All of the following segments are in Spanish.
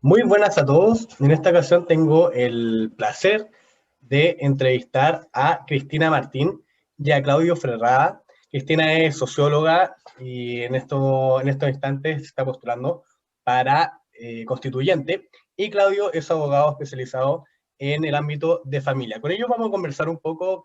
Muy buenas a todos. En esta ocasión tengo el placer de entrevistar a Cristina Martín y a Claudio Ferrada. Cristina es socióloga y en estos instantes se está postulando para constituyente, y Claudio es abogado especializado en el ámbito de familia. Con ellos vamos a conversar un poco.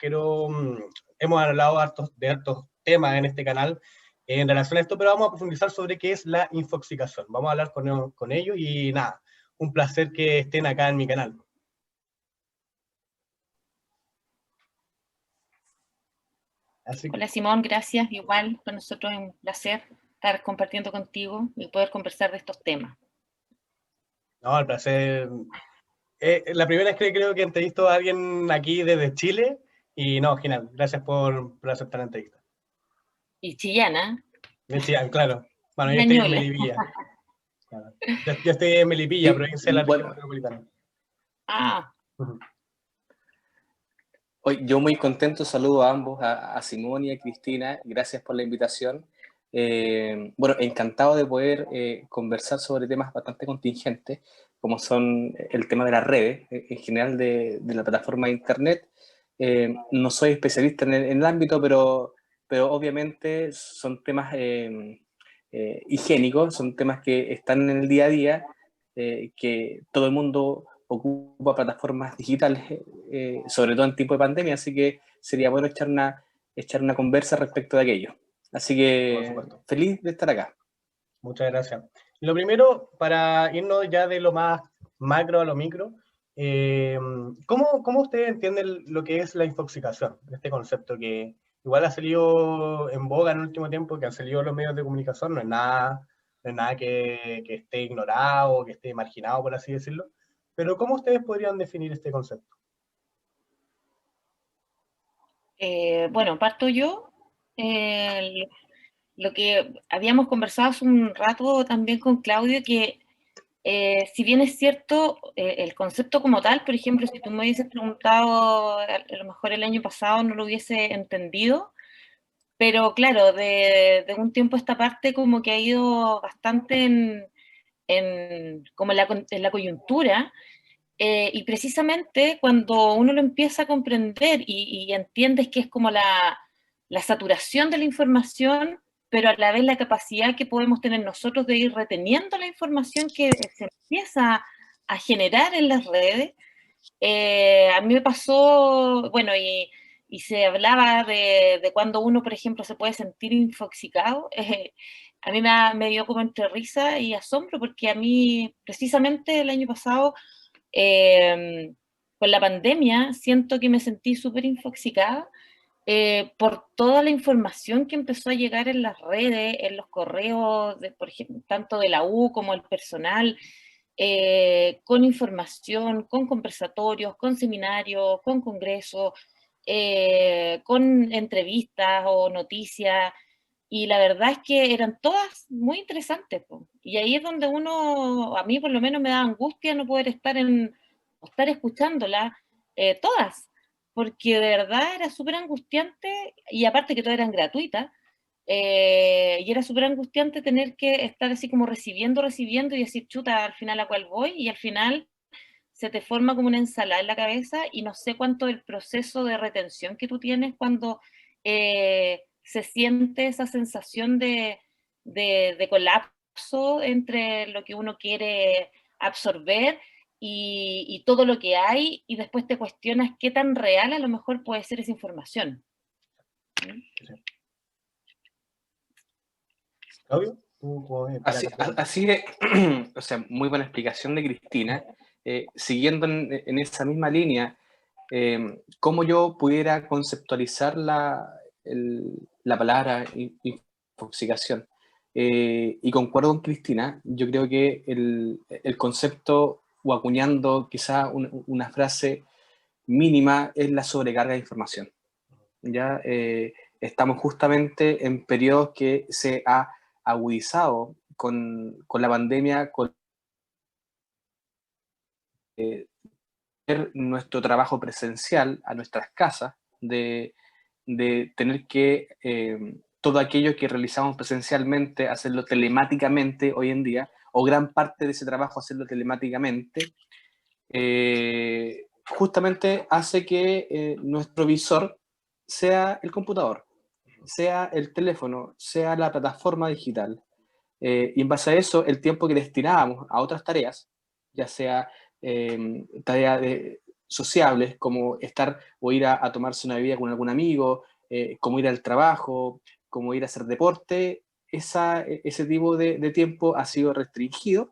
Hemos hablado de hartos temas en este canal en relación a esto, pero vamos a profundizar sobre qué es la infoxicación. Vamos a hablar con ellos y nada, un placer que estén acá en mi canal. Así que, Hola Simón, gracias. Igual para nosotros es un placer estar compartiendo contigo y poder conversar de estos temas. no, el placer. La primera vez que creo que entrevisto a alguien aquí desde Chile, y no, genial. Gracias por aceptar la entrevista. Y chillana, De Chillán, claro. Bueno, yo estoy en ñoñola. Melipilla. Claro. Yo estoy en Melipilla, Sí, provincia de la región bueno, metropolitana. Ah, Ujú. hoy yo muy contento, saludo a ambos, a Simón y a Cristina, gracias por la invitación. Bueno, encantado de poder conversar sobre temas bastante contingentes, como son el tema de las redes, en general de la plataforma de Internet. No soy especialista en el ámbito, pero obviamente son temas higiénicos, son temas que están en el día a día, que todo el mundo ocupa plataformas digitales, sobre todo en tiempo de pandemia, así que sería bueno echar una conversa respecto de aquello. Así Por que supuesto. feliz de estar acá. Muchas gracias. Lo primero, para irnos ya de lo más macro a lo micro, eh, ¿cómo ustedes entienden lo que es la infoxicación? Este concepto que igual ha salido en boga en el último tiempo, que han salido en los medios de comunicación, no es nada que esté ignorado, que esté marginado, por así decirlo. Pero ¿cómo ustedes podrían definir este concepto? bueno, parto yo. Eh, lo que habíamos conversado hace un rato también con Claudio, que si bien es cierto, el concepto como tal, por ejemplo, si tú me hubieses preguntado a lo mejor el año pasado no lo hubiese entendido. Pero claro, de un tiempo a esta parte como que ha ido bastante como en la coyuntura, y precisamente cuando uno lo empieza a comprender y entiendes que es como la saturación de la información, pero a la vez la capacidad que podemos tener nosotros de ir reteniendo la información que se empieza a generar en las redes. A mí me pasó, bueno, y se hablaba de cuando uno, por ejemplo, se puede sentir infoxicado. A mí me dio como entre risa y asombro, porque a mí, precisamente el año pasado, eh, con la pandemia, siento que me sentí súper infoxicada, por toda la información que empezó a llegar en las redes, en los correos, por ejemplo, tanto de la U como el personal, con información, con conversatorios, con seminarios, con congresos, con entrevistas o noticias, y la verdad es que eran todas muy interesantes, po. Y ahí es donde uno, a mí por lo menos me da angustia no poder estar escuchándolas todas, porque de verdad era súper angustiante, y aparte que todas eran gratuitas, y era súper angustiante tener que estar así como recibiendo y decir, chuta, al final a cuál voy, y al final se te forma como una ensalada en la cabeza, y no sé cuánto el proceso de retención que tú tienes cuando se siente esa sensación de colapso entre lo que uno quiere absorber y todo lo que hay, y después te cuestionas qué tan real a lo mejor puede ser esa información. Claudio, tú para Así, completar. así es, o sea, muy buena explicación de Cristina. Siguiendo en esa misma línea, cómo yo pudiera conceptualizar la palabra infoxicación. Y concuerdo con Cristina, yo creo que el concepto, o acuñando quizá una frase mínima, es la sobrecarga de información. ¿Ya? Estamos justamente en periodos que se ha agudizado con la pandemia, con nuestro trabajo presencial a nuestras casas, de tener todo aquello que realizamos presencialmente, hacerlo telemáticamente hoy en día, o gran parte de ese trabajo hacerlo telemáticamente, justamente hace que nuestro visor sea el computador, sea el teléfono, sea la plataforma digital. Y en base a eso, el tiempo que destinábamos a otras tareas, ya sea tareas sociables, como estar o ir a tomarse una bebida con algún amigo, como ir al trabajo, como ir a hacer deporte, ese tipo de tiempo ha sido restringido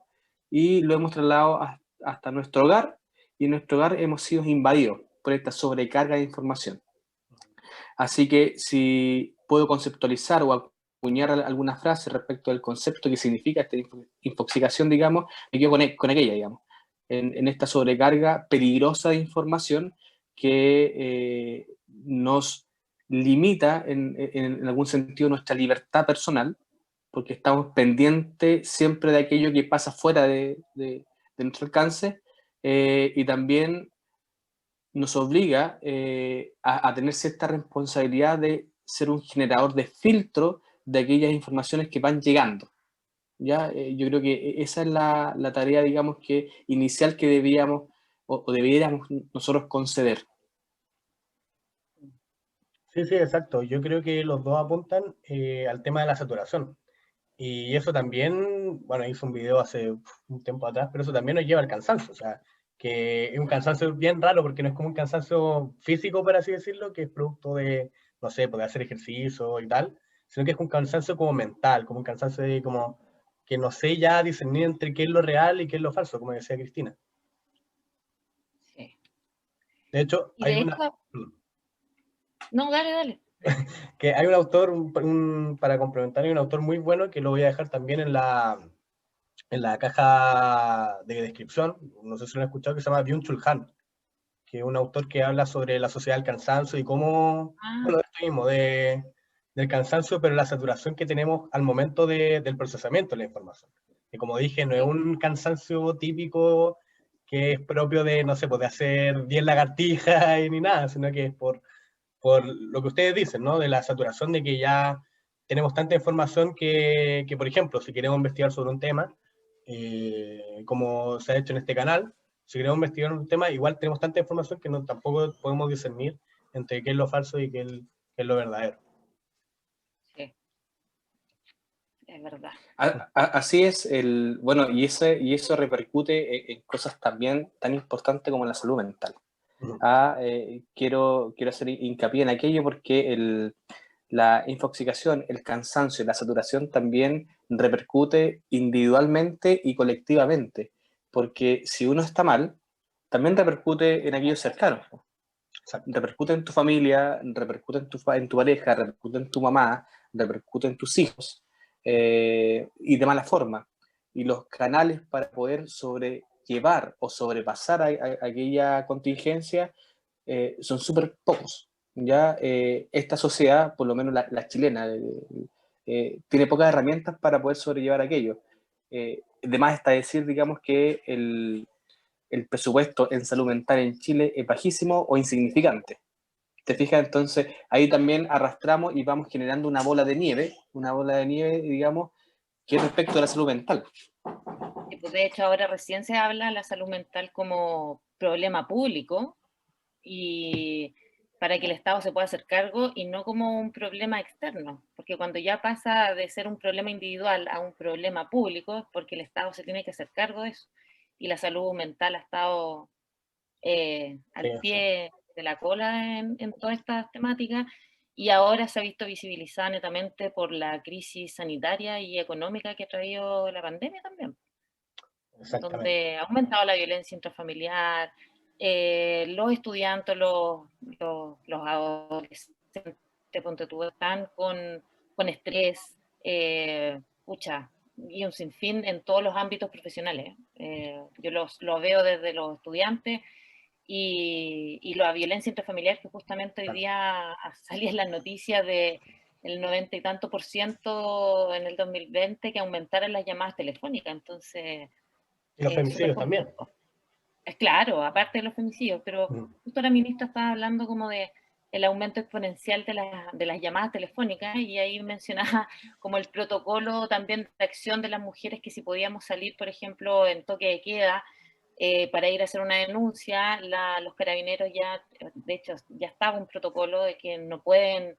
y lo hemos trasladado hasta nuestro hogar, y en nuestro hogar hemos sido invadidos por esta sobrecarga de información. Así que si puedo conceptualizar o acuñar alguna frase respecto al concepto que significa esta infoxicación, digamos, me quedo con aquella, digamos, en esta sobrecarga peligrosa de información que nos limita en algún sentido nuestra libertad personal, porque estamos pendientes siempre de aquello que pasa fuera de nuestro alcance, y también nos obliga a tener cierta responsabilidad de ser un generador de filtro de aquellas informaciones que van llegando. ¿Ya? Yo creo que esa es la tarea, digamos, que inicial que debíamos o debiéramos nosotros conceder. Sí, sí, exacto. Yo creo que los dos apuntan al tema de la saturación. Y eso también, bueno, hice un video hace un tiempo atrás, pero eso también nos lleva al cansancio. O sea, que es un cansancio bien raro porque no es como un cansancio físico, por así decirlo, que es producto de, no sé, poder hacer ejercicio y tal, sino que es un cansancio como mental, como un cansancio de como que no sé ya discernir entre qué es lo real y qué es lo falso, como decía Cristina. Sí. De hecho, Y hay de una, hecho, no, dale, dale. que hay un autor, para complementar, hay un autor muy bueno que lo voy a dejar también en la caja de descripción, no sé si lo han escuchado, que se llama Byung-Chul Han, que es un autor que habla sobre la sociedad del cansancio y cómo, Ah, bueno, esto mismo, del cansancio, pero la saturación que tenemos al momento del procesamiento de la información. Que como dije, no es sí. un cansancio típico que es propio de, no sé, pues de hacer 10 lagartijas y ni nada, sino que es por lo que ustedes dicen, ¿no? De la saturación de que ya tenemos tanta información que por ejemplo, si queremos investigar sobre un tema, como se ha hecho en este canal, si queremos investigar un tema, igual tenemos tanta información que no, tampoco podemos discernir entre qué es lo falso y qué es lo verdadero. Sí, es verdad. Así es, bueno, y eso repercute en cosas también tan importantes como la salud mental. Quiero hacer hincapié en aquello porque la infoxicación, el cansancio y la saturación también repercute individualmente y colectivamente, porque si uno está mal, también repercute en aquellos cercanos. Exacto. Repercute en tu familia, repercute en tu pareja, repercute en tu mamá, repercute en tus hijos, y de mala forma. Y los canales para poder sobrellevar o sobrepasar a aquella contingencia son súper pocos. Ya esta sociedad, por lo menos la chilena, tiene pocas herramientas para poder sobrellevar aquello. Además está decir, digamos, que el presupuesto en salud mental en Chile es bajísimo o insignificante. ¿Te fijas? Entonces ahí también arrastramos y vamos generando una bola de nieve, digamos, que es respecto a la salud mental. Y pues de hecho ahora recién se habla de la salud mental como problema público y para que el Estado se pueda hacer cargo y no como un problema externo, porque cuando ya pasa de ser un problema individual a un problema público es porque el Estado se tiene que hacer cargo de eso y la salud mental ha estado Sí, al sí. pie de la cola en todas estas temáticas y ahora se ha visto visibilizada netamente por la crisis sanitaria y económica que ha traído la pandemia también, Exactamente. donde ha aumentado la violencia intrafamiliar, los estudiantes, los adolescentes, ponte tú, están con estrés, pucha, y un sinfín en todos los ámbitos profesionales. Yo lo veo desde los estudiantes y la violencia intrafamiliar que justamente hoy Claro. día salía en las noticias de el 90 y tanto por ciento en el 2020 que aumentaron las llamadas telefónicas, entonces Y los súper femicidios también. complejo. Es claro, aparte de los femicidios, pero justo la ministra estaba hablando como de el aumento exponencial de las llamadas telefónicas, y ahí mencionaba como el protocolo también de acción de las mujeres, que si podíamos salir, por ejemplo, en toque de queda, para ir a hacer una denuncia, los carabineros ya, de hecho, ya estaba un protocolo de que no pueden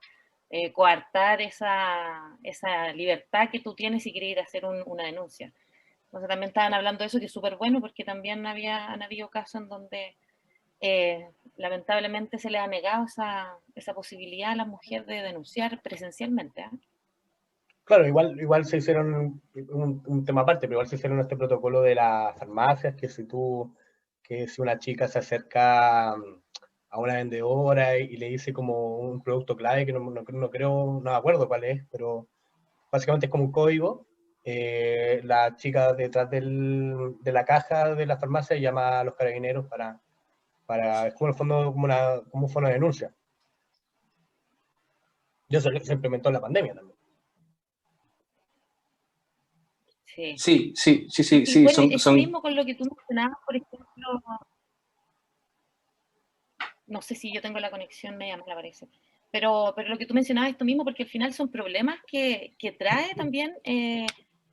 coartar esa libertad que tú tienes si quieres ir a hacer una denuncia. Entonces también estaban hablando de eso, que es súper bueno, porque también han habido casos en donde lamentablemente se les ha negado esa posibilidad a las mujeres de denunciar presencialmente. Claro, igual se hicieron un tema aparte, pero igual se hicieron este protocolo de las farmacias, que si una chica se acerca a una vendedora y le dice como un producto clave, que no creo, no me acuerdo cuál es, pero básicamente es como un código, la chica detrás de la caja de la farmacia llama a los carabineros es como en el fondo, como un fono de denuncia. Y eso se implementó en la pandemia también. Sí, sí, bueno, eso mismo con lo que tú mencionabas, por ejemplo, no sé si yo tengo la conexión media mala, parece, pero lo que tú mencionabas, esto mismo, porque al final son problemas que trae también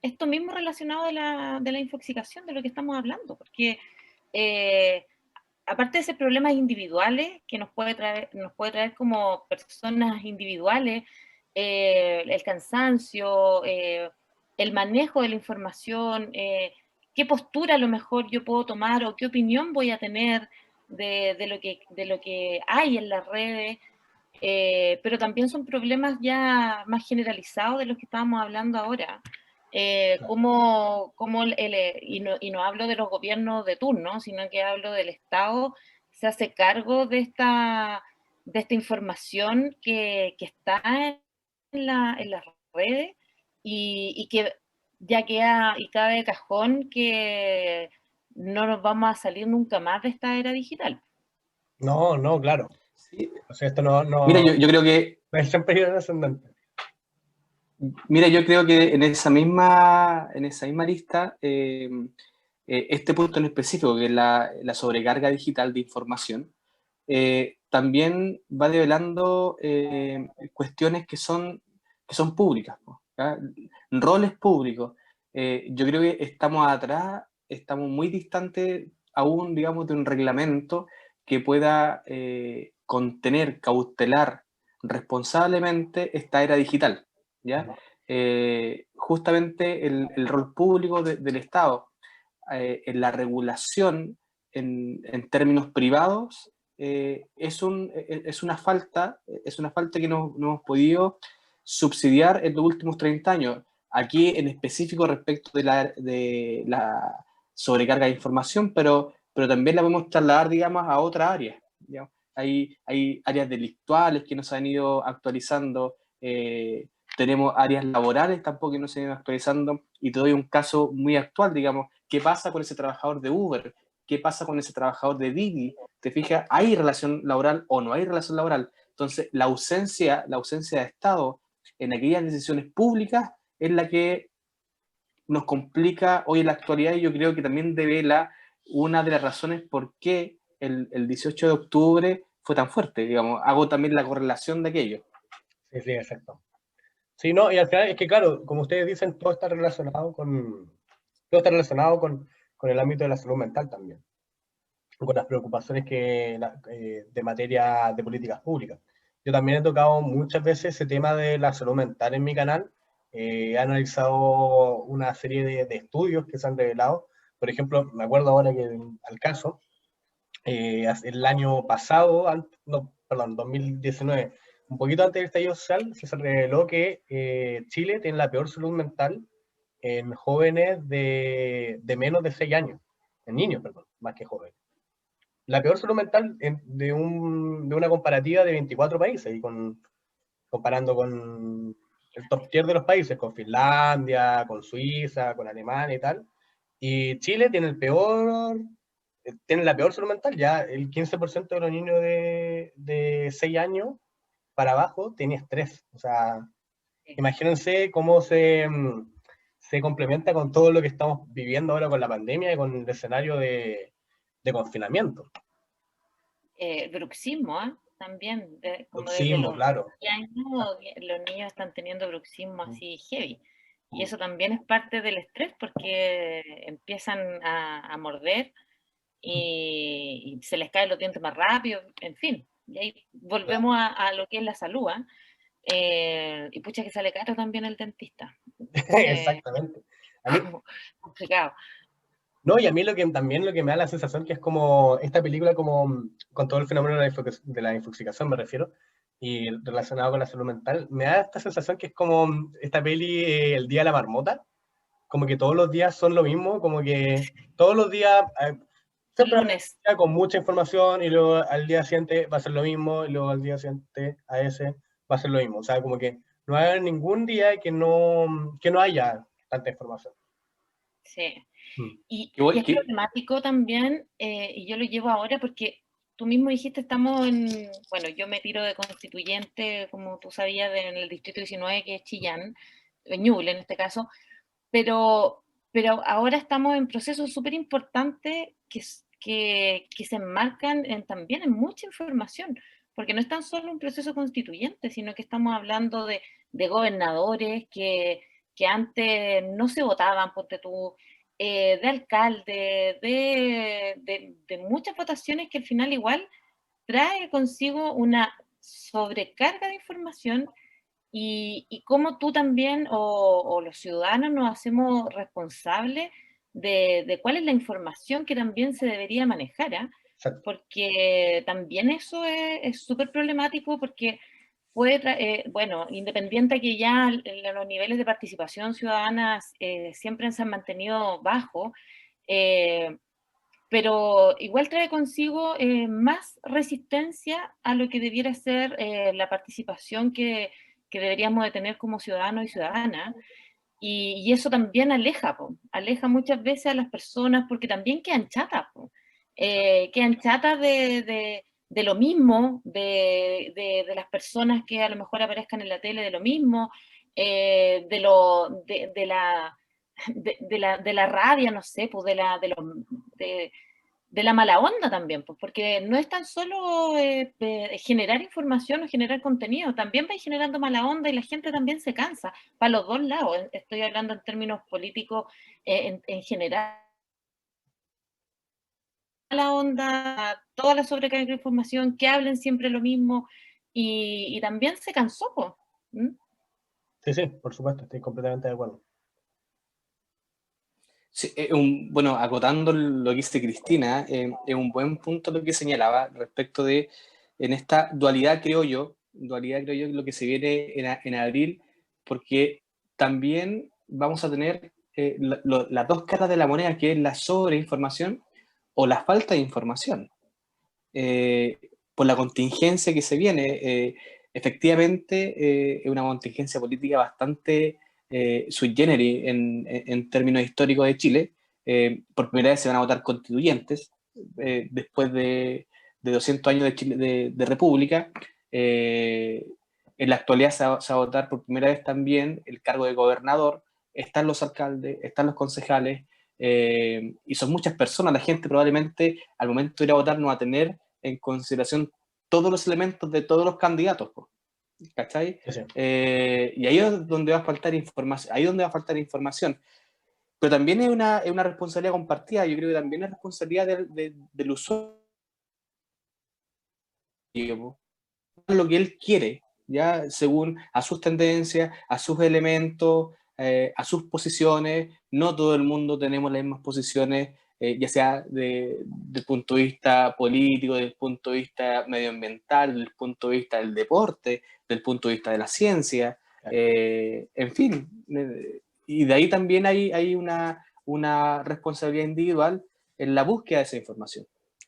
esto mismo relacionado de la infoxicación, de lo que estamos hablando, porque aparte de ser problemas individuales que nos puede traer como personas individuales, el cansancio, el manejo de la información, qué postura a lo mejor yo puedo tomar o qué opinión voy a tener de lo que hay en las redes, pero también son problemas ya más generalizados de los que estábamos hablando ahora. Y no hablo de los gobiernos de turno, sino que hablo del Estado, se hace cargo de esta información que está en las redes, y que ya queda y cabe de cajón que no nos vamos a salir nunca más de esta era digital. No, claro. Sí. O sea, esto Mira, yo creo que es en periodo ascendente. Mira, yo creo que en esa misma lista, este punto en específico, que es la sobrecarga digital de información, también va develando cuestiones que son públicas, ¿ya? Roles públicos. Yo creo que estamos atrás, estamos muy distantes aún, digamos, de un reglamento que pueda contener, cautelar responsablemente esta era digital, ¿ya? Justamente el rol público del Estado en la regulación en términos privados es una falta que no hemos podido subsidiar en los últimos 30 años. Aquí en específico respecto de la sobrecarga de información, pero también la podemos trasladar, digamos, a otras áreas, digamos. Hay áreas delictuales que no se han ido actualizando, tenemos áreas laborales tampoco que no se han ido actualizando, y te doy un caso muy actual, digamos, ¿qué pasa con ese trabajador de Uber? ¿Qué pasa con ese trabajador de Didi? ¿Te fijas? ¿Hay relación laboral o no hay relación laboral? Entonces, la ausencia de Estado en aquellas decisiones públicas es la que nos complica hoy en la actualidad, y yo creo que también devela una de las razones por qué el 18 de octubre fue tan fuerte, digamos. Hago también la correlación de aquello. Sí, exacto. Sí, no, y al final es que, claro, como ustedes dicen, todo está relacionado con el ámbito de la salud mental también, con las preocupaciones de materia de políticas públicas. Yo también he tocado muchas veces ese tema de la salud mental en mi canal. He analizado una serie de estudios que se han revelado. Por ejemplo, me acuerdo ahora que al caso, el año pasado, no, perdón, 2019, un poquito antes del estallido social, se reveló que Chile tiene la peor salud mental en jóvenes de menos de 6 años, en niños, perdón, más que jóvenes. La peor salud mental de una comparativa de 24 países, y comparando con el top tier de los países, con Finlandia, con Suiza, con Alemania y tal. Y Chile tiene la peor salud mental, ya el 15% de los niños de 6 años para abajo tiene estrés. O sea, imagínense cómo se complementa con todo lo que estamos viviendo ahora con la pandemia y con el escenario de confinamiento. Bruxismo, ¿eh? también, como desde Bruxismo, los claro. 10 años, los niños están teniendo bruxismo así heavy. Y eso también es parte del estrés porque empiezan a morder y se les caen los dientes más rápido, en fin. Y ahí volvemos a lo que es la salud, ¿ah? Y pucha que sale caro también el dentista. Exactamente. A mí, Complicado. no, y a mí también lo que me da la sensación que es como esta película como con todo el fenómeno de la infoxicación me refiero, y relacionado con la salud mental, me da esta sensación que es como esta peli El Día de la Marmota, como que todos los días son lo mismo, como que todos los días El siempre hay un lunes. día con mucha información y luego al día siguiente va a ser lo mismo y luego al día siguiente a ese va a ser lo mismo. O sea, como que no hay ningún día que no haya tanta información. Sí. Mm. Y es problemático también, y yo lo llevo ahora porque tú mismo dijiste, estamos bueno, yo me tiro de constituyente, como tú sabías, en el distrito 19, que es Chillán, Ñuble en este caso, pero, pero ahora estamos en procesos súper importantes que se enmarcan también en mucha información, porque no es tan solo un proceso constituyente, sino que estamos hablando de gobernadores que antes no se votaban, ponte tú, de alcalde, de muchas votaciones que al final igual trae consigo una sobrecarga de información y cómo tú también o los ciudadanos nos hacemos responsables de cuál es la información que también se debería manejar, ¿eh? Exacto. Porque también eso es súper problemático porque puede, bueno, independiente de que ya los niveles de participación ciudadana siempre se han mantenido bajos, eh, pero igual trae consigo más resistencia a lo que debiera ser la participación que deberíamos de tener como ciudadanos y ciudadanas. Y eso también aleja, po, aleja muchas veces a las personas porque también quedan chatas, po. Quedan chatas de lo mismo, de las personas que a lo mejor aparezcan en la tele de lo mismo, de la rabia, no sé, pues de, de la mala onda también, pues, porque no es tan solo generar información o generar contenido, también va generando mala onda y la gente también se cansa, para los dos lados, estoy hablando en términos políticos en general, mala onda, toda la sobrecarga de información, que hablen siempre lo mismo y también se cansó, pues. ¿Mm? Sí, sí, por supuesto, estoy completamente de acuerdo. Sí, bueno, acotando lo que dice Cristina, es un buen punto lo que señalaba respecto de, en esta dualidad creo yo lo que se viene en abril, porque también vamos a tener las dos caras de la moneda, que es la sobreinformación o la falta de información. Por la contingencia que se viene, efectivamente es una contingencia política bastante sui generis en términos históricos de Chile. Por primera vez se van a votar constituyentes después de 200 años de, Chile, de república. En la actualidad se va a votar por primera vez también el cargo de gobernador. Están los alcaldes, están los concejales, y son muchas personas. La gente probablemente al momento de ir a votar no va a tener en consideración todos los elementos de todos los candidatos, ¿cachai? Sí, sí. Y ahí es donde va a faltar información, pero también es una responsabilidad compartida. Yo creo que también es responsabilidad del usuario, lo que él quiere, ya según a sus tendencias, a sus elementos, a sus posiciones. No todo el mundo tenemos las mismas posiciones, ya sea del punto de vista político, del punto de vista medioambiental, del punto de vista del deporte, del punto de vista de la ciencia, en fin. Y de ahí también hay una responsabilidad individual en la búsqueda de esa información,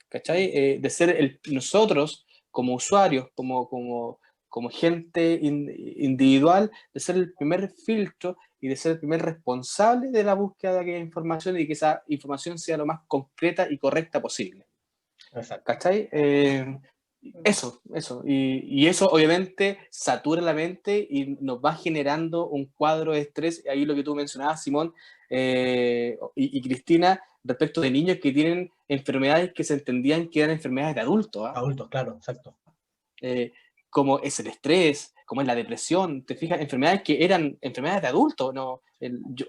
¿cachai? De ser nosotros como usuarios, como gente individual, de ser el primer filtro y de ser el primer responsable de la búsqueda de aquella información y que esa información sea lo más concreta y correcta posible. Exacto. ¿Cachai? Eso. Y eso obviamente satura la mente y nos va generando un cuadro de estrés. Ahí lo que tú mencionabas, Simón, y Cristina, respecto de niños que tienen enfermedades que se entendían que eran enfermedades de adultos, ¿eh? Adultos, claro, exacto. como es el estrés, como es la depresión, te fijas, enfermedades que eran enfermedades de adultos, ¿no?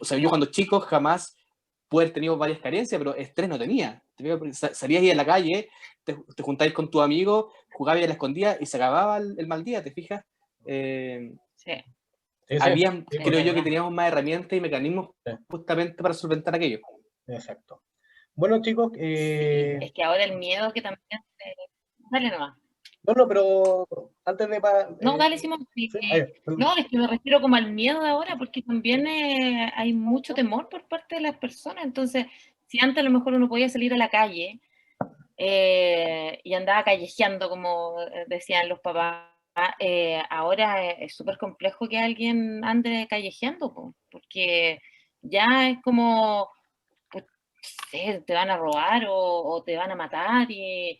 O sea, yo cuando chico jamás pude haber tenido varias carencias, pero estrés no tenía. ¿Te fijas? Porque salías ahí a la calle, te juntáis con tu amigo, jugabas a la escondida y se acababa el mal día, ¿te fijas? Sí. Sí, sí, Habían, sí, creo pues, yo que teníamos más herramientas y mecanismos sí, justamente para solventar aquello. exacto. Bueno, chicos, Sí, es que ahora el miedo que también... Dale nomás. no, no, pero antes de... No, dale, Simón. Sí, sí, ahí, no, es que me refiero como al miedo de ahora, porque también hay mucho temor por parte de las personas. Entonces, si antes a lo mejor uno podía salir a la calle y andaba callejeando, como decían los papás, ahora es súper complejo que alguien ande callejeando, po, porque ya es como, pues, no sé, te van a robar o te van a matar y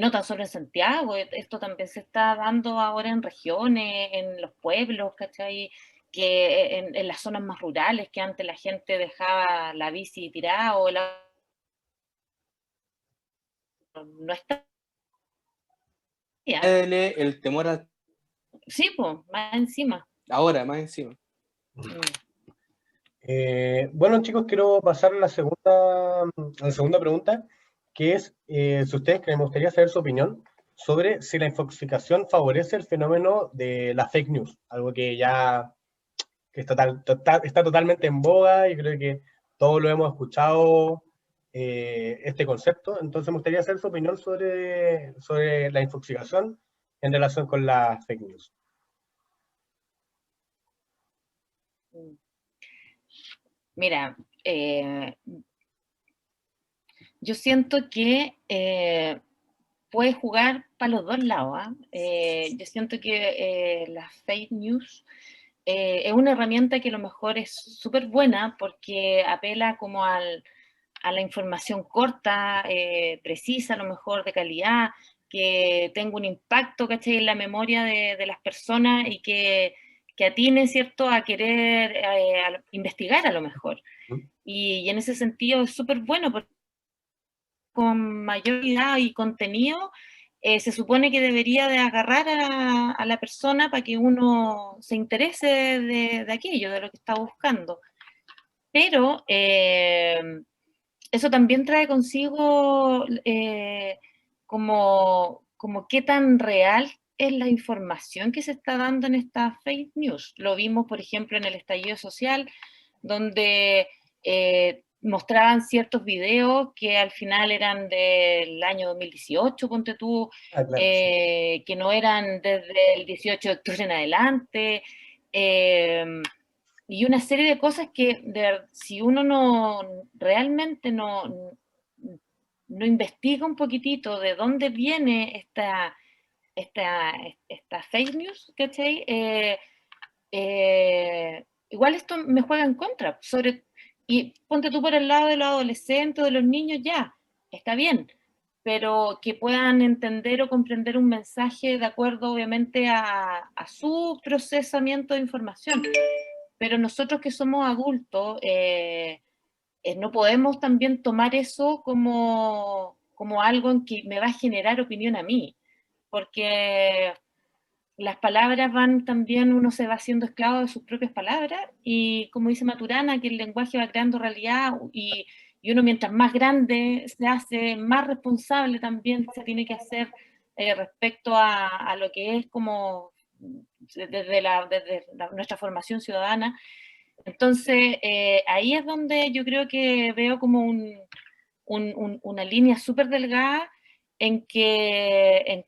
no tan solo en Santiago, esto también se está dando ahora en regiones, en los pueblos, ¿cachai? Que en las zonas más rurales, que antes la gente dejaba la bici tirada o no está. El temor a Sí, pues, más encima. ahora, más encima. bueno, chicos, quiero pasar a la segunda pregunta, que es, si ustedes que me gustaría saber su opinión sobre si la infoxicación favorece el fenómeno de la fake news, algo que ya que está totalmente en boga y creo que todos lo hemos escuchado, este concepto. Entonces me gustaría saber su opinión sobre la infoxicación en relación con la fake news. Mira, yo siento que puede jugar para los dos lados. ¿Ah? Yo siento que las fake news es una herramienta que a lo mejor es súper buena porque apela como a la información corta, precisa, a lo mejor de calidad, que tenga un impacto, ¿cachai? En la memoria de las personas y que atine, ¿cierto?, a querer investigar a lo mejor. Y en ese sentido es súper bueno porque con mayor calidad y contenido se supone que debería de agarrar a la persona para que uno se interese de aquello, de lo que está buscando. Pero eso también trae consigo como qué tan real es la información que se está dando en estas fake news. Lo vimos, por ejemplo, en el estallido social, donde mostraban ciertos videos que al final eran del año 2018, ponte tú, Ah, claro, sí. que no eran desde el 18 de octubre en adelante. Eh, y una serie de cosas que si uno no realmente no investiga un poquitito de dónde viene esta fake news, ¿cachai? Igual esto me juega en contra. Y ponte tú por el lado de los adolescentes o de los niños, ya, está bien, pero que puedan entender o comprender un mensaje de acuerdo, obviamente, a su procesamiento de información. Pero nosotros que somos adultos, no podemos también tomar eso como algo en que me va a generar opinión a mí, porque las palabras van también, uno se va haciendo esclavo de sus propias palabras, y como dice Maturana, que el lenguaje va creando realidad, y uno mientras más grande se hace, más responsable también se tiene que hacer respecto a lo que es como desde nuestra formación ciudadana. Entonces, ahí es donde yo creo que veo como una línea súper delgada en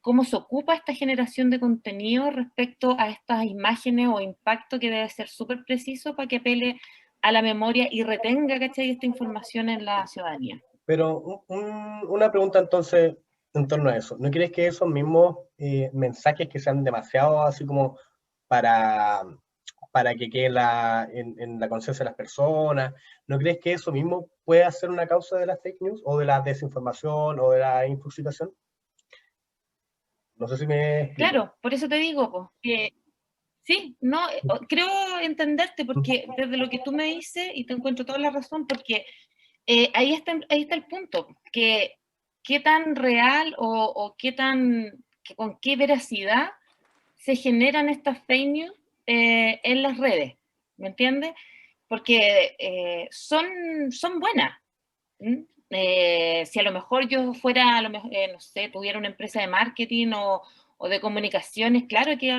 cómo se ocupa esta generación de contenido respecto a estas imágenes o impacto que debe ser súper preciso para que apele a la memoria y retenga, ¿cachai?, esta información en la ciudadanía. Pero una pregunta entonces en torno a eso. ¿No crees que esos mismos mensajes que sean demasiado así como para, para que quede en la conciencia de las personas, ¿no crees que eso mismo puede ser una causa de las fake news o de la desinformación o de la infoxicación? No sé si me explico. Claro, por eso te digo, pues, que sí, no, creo entenderte, porque desde lo que tú me dices, y te encuentro toda la razón, porque ahí está el punto, que qué tan real o qué con qué veracidad se generan estas fake news en las redes, ¿me entiendes? Porque son buenas. Si a lo mejor yo fuera, no sé, tuviera una empresa de marketing o de comunicaciones, claro que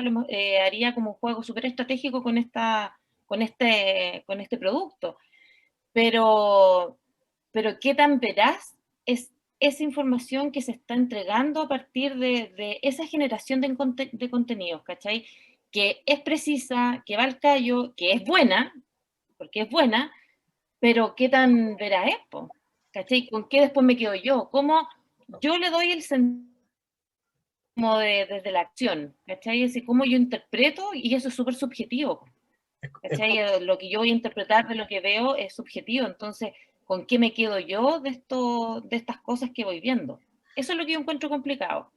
haría como un juego súper estratégico con este producto. Pero ¿qué tan veraz es esa información que se está entregando a partir de esa generación de contenidos, ¿cachai? Que es precisa, que va al callo, que es buena, porque es buena, pero ¿qué tan veraz es, po? ¿Cachai? ¿Con qué después me quedo yo? ¿Cómo yo le doy el sentido desde la acción? ¿Cachai? Es decir, cómo yo interpreto, y eso es súper subjetivo. ¿Cachai? Lo que yo voy a interpretar de lo que veo es subjetivo, entonces, ¿con qué me quedo yo de estas cosas que voy viendo? Eso es lo que yo encuentro complicado.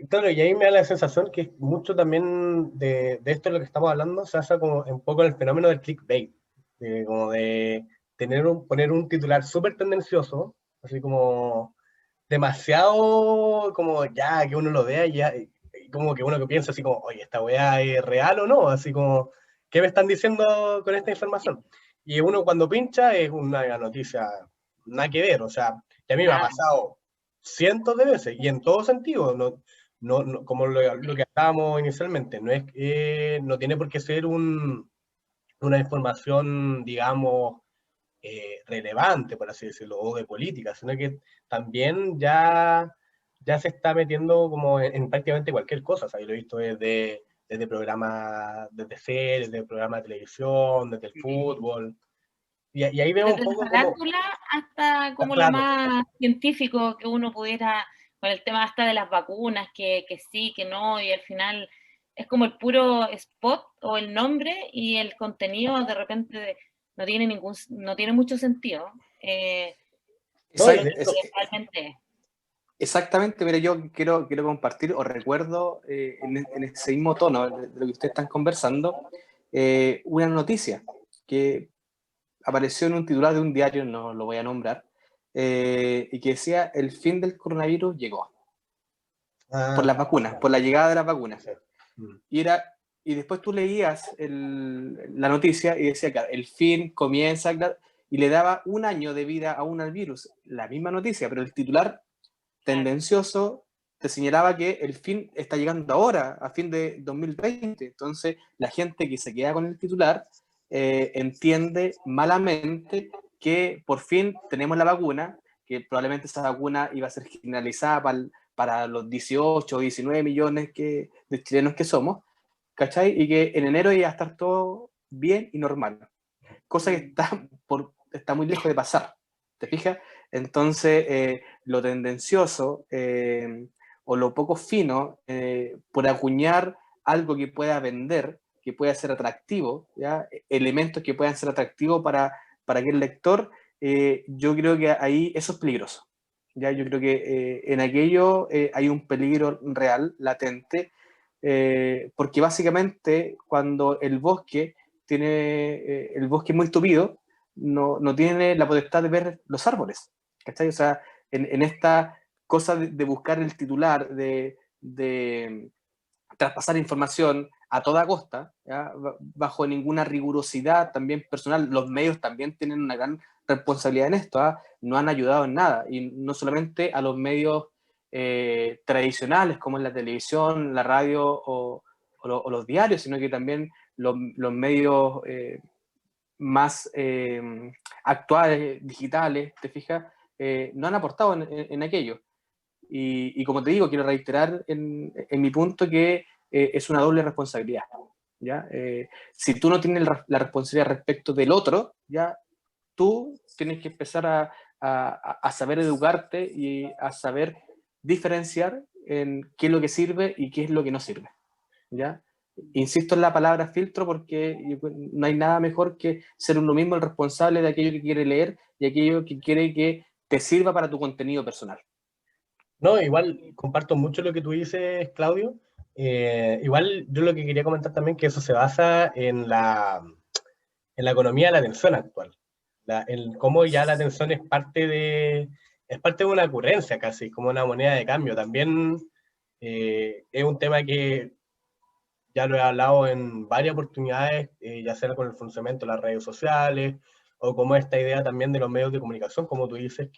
Claro, y ahí me da la sensación que mucho también de esto de lo que estamos hablando se hace como un poco el fenómeno del clickbait, como de poner un titular súper tendencioso, así como demasiado, como ya que uno lo vea y ya, y como que uno que piensa así como, oye, ¿esta weá es real o no? Así como, ¿qué me están diciendo con esta información? Y uno cuando pincha es una noticia nada que ver, o sea, que a mí me ha Claro. pasado cientos de veces y en todo sentido, como lo que hablábamos inicialmente, no tiene por qué ser una información, digamos, relevante, por así decirlo, o de política, sino que también ya se está metiendo como en prácticamente cualquier cosa. O sea, yo lo he visto desde programas, desde series, desde programas de televisión, desde el fútbol. Y ahí vemos un Desde la poco como, farándula hasta como lo claro, más científico que uno pudiera, con el tema hasta de las vacunas, que sí, que no, y al final es como el puro spot o el nombre, y el contenido de repente no tiene mucho sentido. ¿no? De Y lo de que hecho, realmente es. Exactamente, pero yo quiero compartir o recuerdo en ese mismo tono de lo que ustedes están conversando, una noticia que apareció en un titular de un diario, no lo voy a nombrar, y que decía: el fin del coronavirus llegó por las vacunas, por la llegada de las no vacunas. sé. Mm. Y después tú leías la noticia y decía, claro, el fin comienza, claro, y le daba un año de vida aún al virus, la misma noticia, pero el titular tendencioso te señalaba que el fin está llegando ahora, a fin de 2020. Entonces, la gente que se queda con el titular entiende malamente que por fin tenemos la vacuna, que probablemente esa vacuna iba a ser generalizada para los 18 o 19 millones de chilenos que somos, ¿cachai? Y que en enero iba a estar todo bien y normal, cosa que está muy lejos de pasar, ¿te fijas? Entonces, lo tendencioso o lo poco fino, por acuñar algo que pueda vender, que pueda ser atractivo, ¿ya? Elementos que puedan ser atractivos para aquel lector, yo creo que ahí eso es peligroso. ¿Ya? Yo creo que en aquello hay un peligro real, latente, porque básicamente cuando el bosque el bosque muy tupido, no tiene la potestad de ver los árboles, ¿cachai? O sea, en esta cosa de buscar el titular, de traspasar información a toda costa, ¿ya? Bajo ninguna rigurosidad también personal, los medios también tienen una gran responsabilidad en esto, ¿ah? No han ayudado en nada, y no solamente a los medios tradicionales como en la televisión, la radio o los diarios, sino que también los medios más actuales, digitales, ¿te fijas? No han aportado en aquello. Y como te digo, quiero reiterar en mi punto que es una doble responsabilidad. ¿Ya? Si tú no tienes la responsabilidad respecto del otro, ya tú tienes que empezar a saber educarte y a saber diferenciar en qué es lo que sirve y qué es lo que no sirve. ¿Ya? Insisto en la palabra filtro porque no hay nada mejor que ser uno mismo el responsable de aquello que quiere leer y aquello que quiere que te sirva para tu contenido personal. No, igual comparto mucho lo que tú dices, Claudio. Igual yo lo que quería comentar también que eso se basa en la economía de la atención actual. En cómo ya la atención es parte de una ocurrencia casi, como una moneda de cambio. También Es un tema que ya lo he hablado en varias oportunidades, ya sea con el funcionamiento de las redes sociales, o como esta idea también de los medios de comunicación, como tú dices,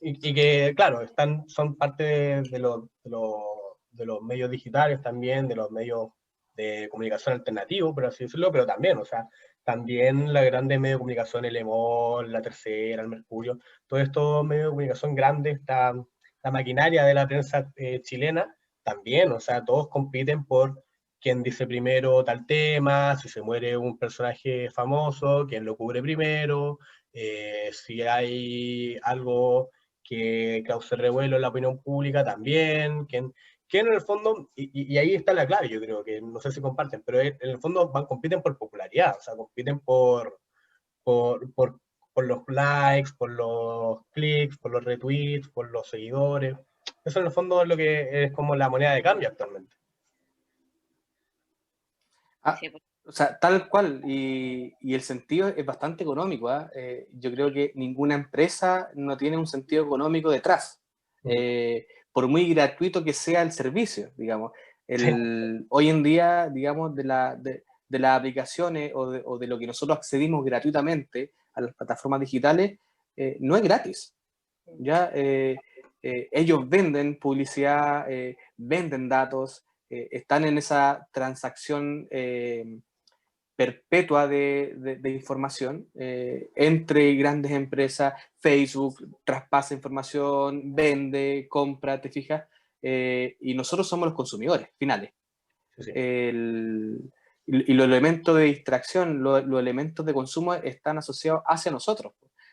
y que, claro, son parte de los medios digitales también, de los medios de comunicación alternativos, por así decirlo, pero también, o sea, también la grande medios de comunicación, el EMOL, la Tercera, el Mercurio, todos estos medios de comunicación grandes, la maquinaria de la prensa chilena, también, o sea, todos compiten por quién dice primero tal tema, si se muere un personaje famoso, quién lo cubre primero, si hay algo que cause revuelo en la opinión pública también, que en el fondo, y ahí está la clave, yo creo que no sé si comparten, pero en el fondo compiten por popularidad, o sea, compiten por, por, por los likes, por los clics, por los retweets, por los seguidores. Eso en el fondo es lo que es como la moneda de cambio actualmente. Ah, Sí, pues. o sea, tal cual, y el sentido es bastante económico. Yo creo que ninguna empresa no tiene un sentido económico detrás, por muy gratuito que sea el servicio, digamos. Sí. Hoy en día, digamos, de las aplicaciones o de lo que nosotros accedimos gratuitamente a las plataformas digitales, no es gratis. ¿Ya? Ellos venden publicidad, venden datos, están en esa transacción perpetua de información entre grandes empresas. Facebook traspasa información, vende, compra, ¿te fijas? Y nosotros somos los consumidores finales. Sí, sí. Y los elementos de distracción, los elementos de consumo están asociados hacia nosotros,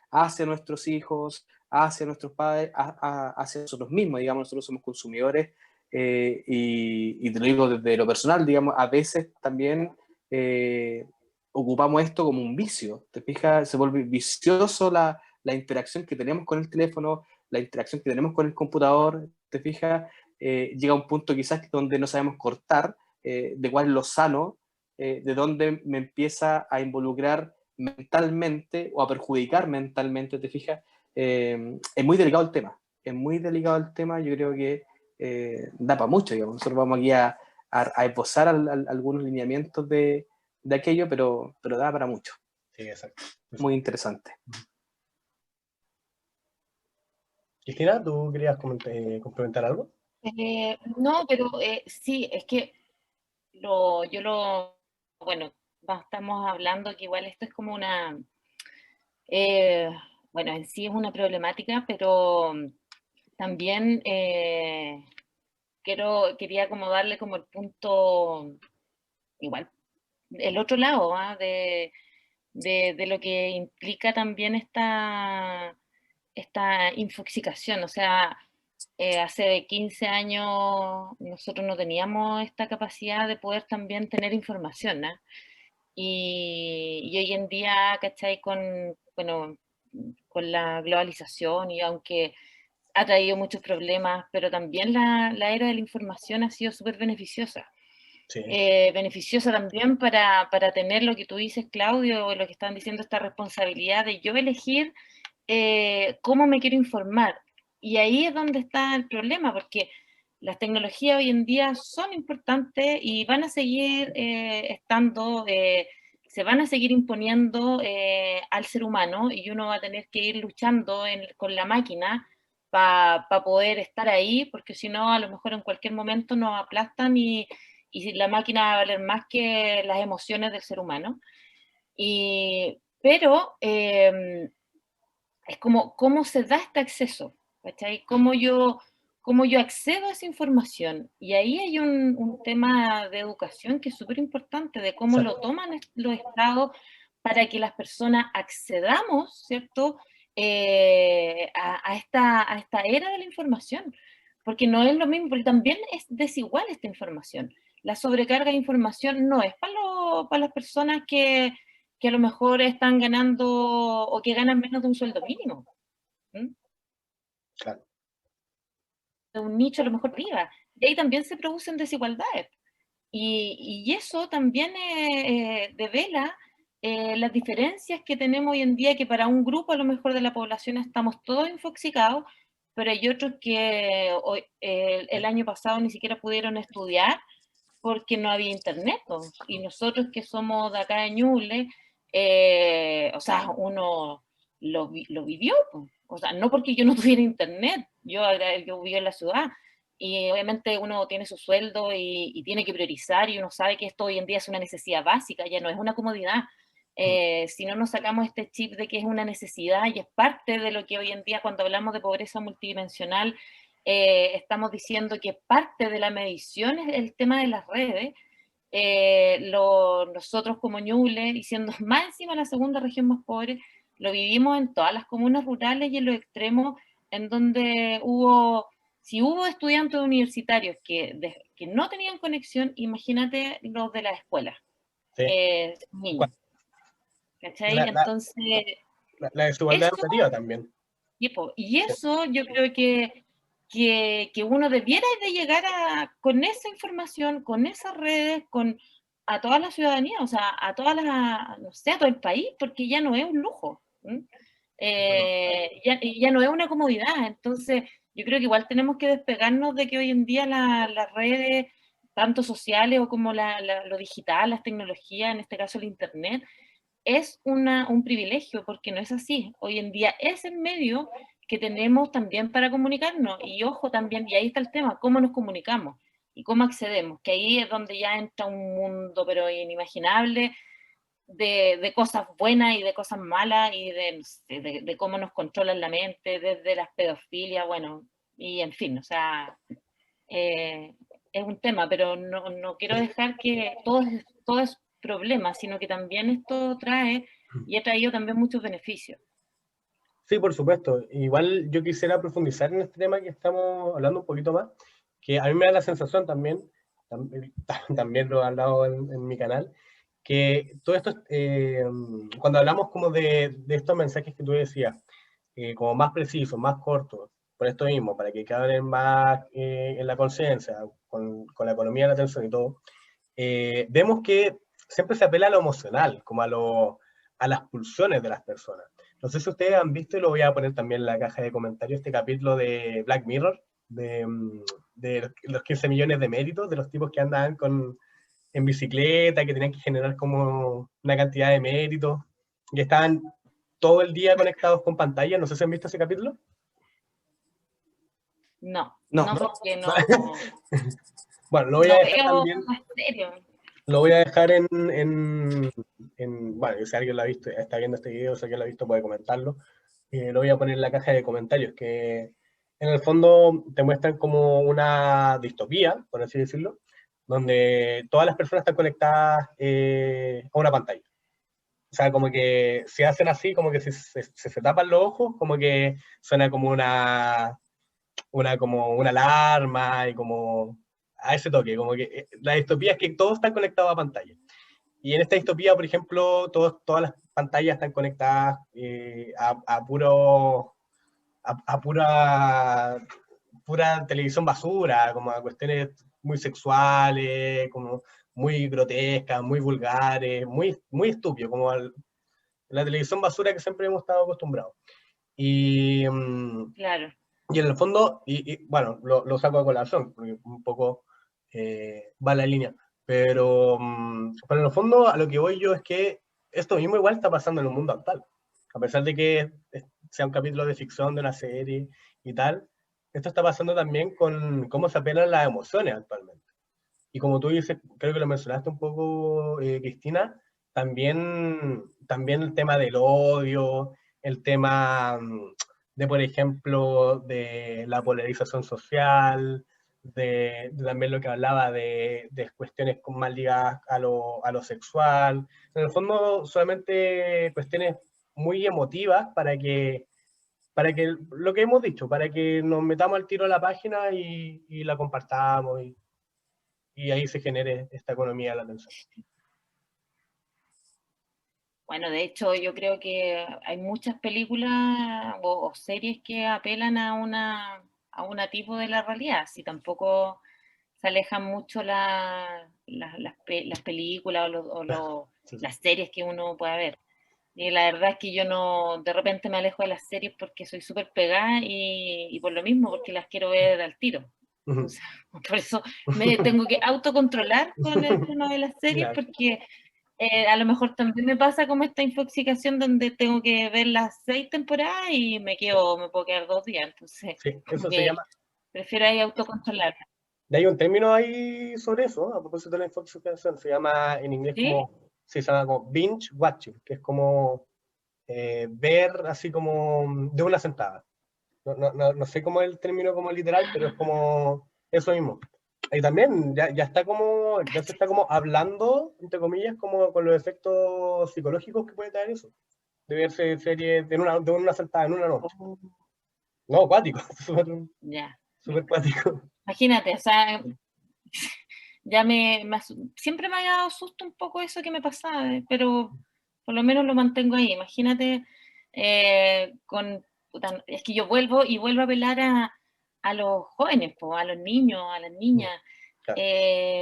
hacia nuestros hijos, hacia nuestros padres, hacia nosotros mismos, digamos, nosotros somos consumidores, y te lo digo desde lo personal, digamos, a veces también ocupamos esto como un vicio, ¿te fijas? Se vuelve vicioso la interacción que tenemos con el teléfono, la interacción que tenemos con el computador, ¿te fijas? Llega a un punto quizás donde no sabemos cortar, de cuál es lo sano, de dónde me empieza a involucrar mentalmente o a perjudicar mentalmente, ¿te fijas? Es muy delicado el tema, es muy delicado el tema, yo creo que da para mucho, digamos. Nosotros vamos aquí a esbozar algunos lineamientos de aquello, pero da para mucho. Sí, exacto. Muy interesante. Cristina, ¿tú querías complementar algo? No, pero sí, es que bueno, estamos hablando que igual esto es como eh, bueno, en sí es una problemática, pero también quería como darle como el punto, igual, el otro lado, de lo que implica también esta infoxicación. O sea, hace 15 años nosotros no teníamos esta capacidad de poder también tener información, ¿no? Y hoy en día, ¿cachai? Bueno, con la globalización, y aunque ha traído muchos problemas, pero también la era de la información ha sido súper beneficiosa. Sí. Beneficiosa también para tener lo que tú dices, Claudio, o lo que están diciendo, esta responsabilidad de yo elegir cómo me quiero informar. Y ahí es donde está el problema, porque las tecnologías hoy en día son importantes y van a seguir estando, se van a seguir imponiendo al ser humano, y uno va a tener que ir luchando con la máquina para poder estar ahí, porque si no, a lo mejor en cualquier momento nos aplastan, y la máquina va a valer más que las emociones del ser humano. Pero es como cómo se da este acceso, ¿cachai? Cómo yo accedo a esa información. Y ahí hay un tema de educación que es súper importante, de cómo lo toman los estados para que las personas accedamos, ¿cierto? A esta era de la información. Porque no es lo mismo, porque también es desigual esta información. La sobrecarga de información no es para las personas que a lo mejor están ganando o que ganan menos de un sueldo mínimo. ¿Mm? Claro. De un nicho a lo mejor priva. Y ahí también se producen desigualdades. Y eso también devela las diferencias que tenemos hoy en día, que para un grupo a lo mejor de la población estamos todos infoxicados, pero hay otros que el año pasado ni siquiera pudieron estudiar porque no había internet, pues. Y nosotros que somos de acá de Ñuble, o sea, uno lo vivió, pues. O sea, no porque yo no tuviera internet, yo vivo en la ciudad, y obviamente uno tiene su sueldo y tiene que priorizar, y uno sabe que esto hoy en día es una necesidad básica, ya no es una comodidad. Si no nos sacamos este chip de que es una necesidad y es parte de lo que hoy en día, cuando hablamos de pobreza multidimensional, estamos diciendo que parte de la medición es el tema de las redes. Nosotros como Ñuble, y siendo más encima la segunda región más pobre, lo vivimos en todas las comunas rurales y en los extremos, en donde si hubo estudiantes universitarios que no tenían conexión, imagínate los de la escuela, Sí. niños, ¿cachai? La, la, Entonces, la desigualdad eso, educativa también. y eso yo creo que uno debiera de llegar con esa información, con esas redes, a toda la ciudadanía, o sea, a todas las, no sé, a todo el país, porque ya no es un lujo. Ya no es una comodidad. Entonces, yo creo que igual tenemos que despegarnos de que hoy en día las redes, tanto sociales o como lo digital, las tecnologías, en este caso el Internet, es un privilegio, porque no es así. Hoy en día es el medio que tenemos también para comunicarnos. Y ojo también, y ahí está el tema, cómo nos comunicamos y cómo accedemos, que ahí es donde ya entra un mundo, pero inimaginable, de cosas buenas y de cosas malas, y de cómo nos controlan la mente, desde las pedofilias, bueno, y en fin, o sea, es un tema, pero no quiero dejar que todo es problema, sino que también esto trae y ha traído también muchos beneficios. Sí, por supuesto. Igual yo quisiera profundizar en este tema que estamos hablando un poquito más, que a mí me da la sensación también, también lo he hablado en mi canal, que todo esto, cuando hablamos como de estos mensajes que tú decías, como más precisos, más cortos, por esto mismo, para que queden más en la conciencia, con la economía de la atención y todo, vemos que siempre se apela a lo emocional, como a las pulsiones de las personas. No sé si ustedes han visto, y lo voy a poner también en la caja de comentarios, este capítulo de Black Mirror, de los 15 millones de méritos, de los tipos que andan en bicicleta, que tenían que generar como una cantidad de méritos, y estaban todo el día conectados con pantallas. No sé si han visto ese capítulo. No, No, porque Bueno, lo voy a no dejar veo también. más serio. Lo voy a dejar bueno, si alguien lo ha visto, está viendo este video, si alguien lo ha visto puede comentarlo. Lo voy a poner en la caja de comentarios, que en el fondo te muestran como una distopía, por así decirlo, donde todas las personas están conectadas a una pantalla. O sea, como que se hacen así, como que se tapan los ojos, como que suena como como una alarma y como a ese toque, como que la distopía es que todos están conectados a pantalla. Y en esta distopía, por ejemplo, todas las pantallas están conectadas a pura televisión basura, como a cuestiones muy sexuales, como muy grotescas, muy vulgares, muy estúpido, como la televisión basura que siempre hemos estado acostumbrados. Y, Claro. y en el fondo, bueno, lo saco a colación, porque un poco va la línea, pero en el fondo a lo que voy yo es que esto mismo igual está pasando en el mundo actual. A pesar de que sea un capítulo de ficción de una serie y tal, esto está pasando también con cómo se apelan las emociones actualmente. Y como tú dices, creo que lo mencionaste un poco, Cristina, también el tema del odio, el tema de, por ejemplo, de la polarización social, de también lo que hablaba de cuestiones más ligadas a lo sexual. En el fondo, solamente cuestiones muy emotivas para que lo que hemos dicho, para que nos metamos al tiro a la página y la compartamos y ahí se genere esta economía de la atención. Bueno, de hecho, yo creo que hay muchas películas o series que apelan a una tipo de la realidad, si tampoco se alejan mucho las películas Sí, sí. las series que uno pueda ver. Y la verdad es que yo no, de repente me alejo de las series porque soy súper pegada y por lo mismo, porque las quiero ver al tiro. Entonces, por eso me tengo que autocontrolar con el tema de las series, Claro. porque a lo mejor también me pasa como esta infoxicación donde tengo que ver las 6 temporadas y me puedo quedar 2 días. Entonces, Sí, como eso se que llama. prefiero ahí autocontrolar. Y hay un término ahí sobre eso, ¿no? A propósito de la infoxicación, se llama en inglés ¿Sí? como, sí, se llama como binge watching, que es como ver así como de una sentada. No sé cómo es el término como literal, pero es como eso mismo. Y también ya está como, ya se está como hablando, entre comillas, como con los efectos psicológicos que puede tener eso. De verse series de una sentada en una noche. Oh, No, cuático, súper ya. súper cuático. Imagínate, o sea, ya siempre me ha dado susto un poco eso que me pasaba, pero por lo menos lo mantengo ahí. Imagínate, es que yo vuelvo y vuelvo a apelar a los jóvenes, a los niños, a las niñas. Claro.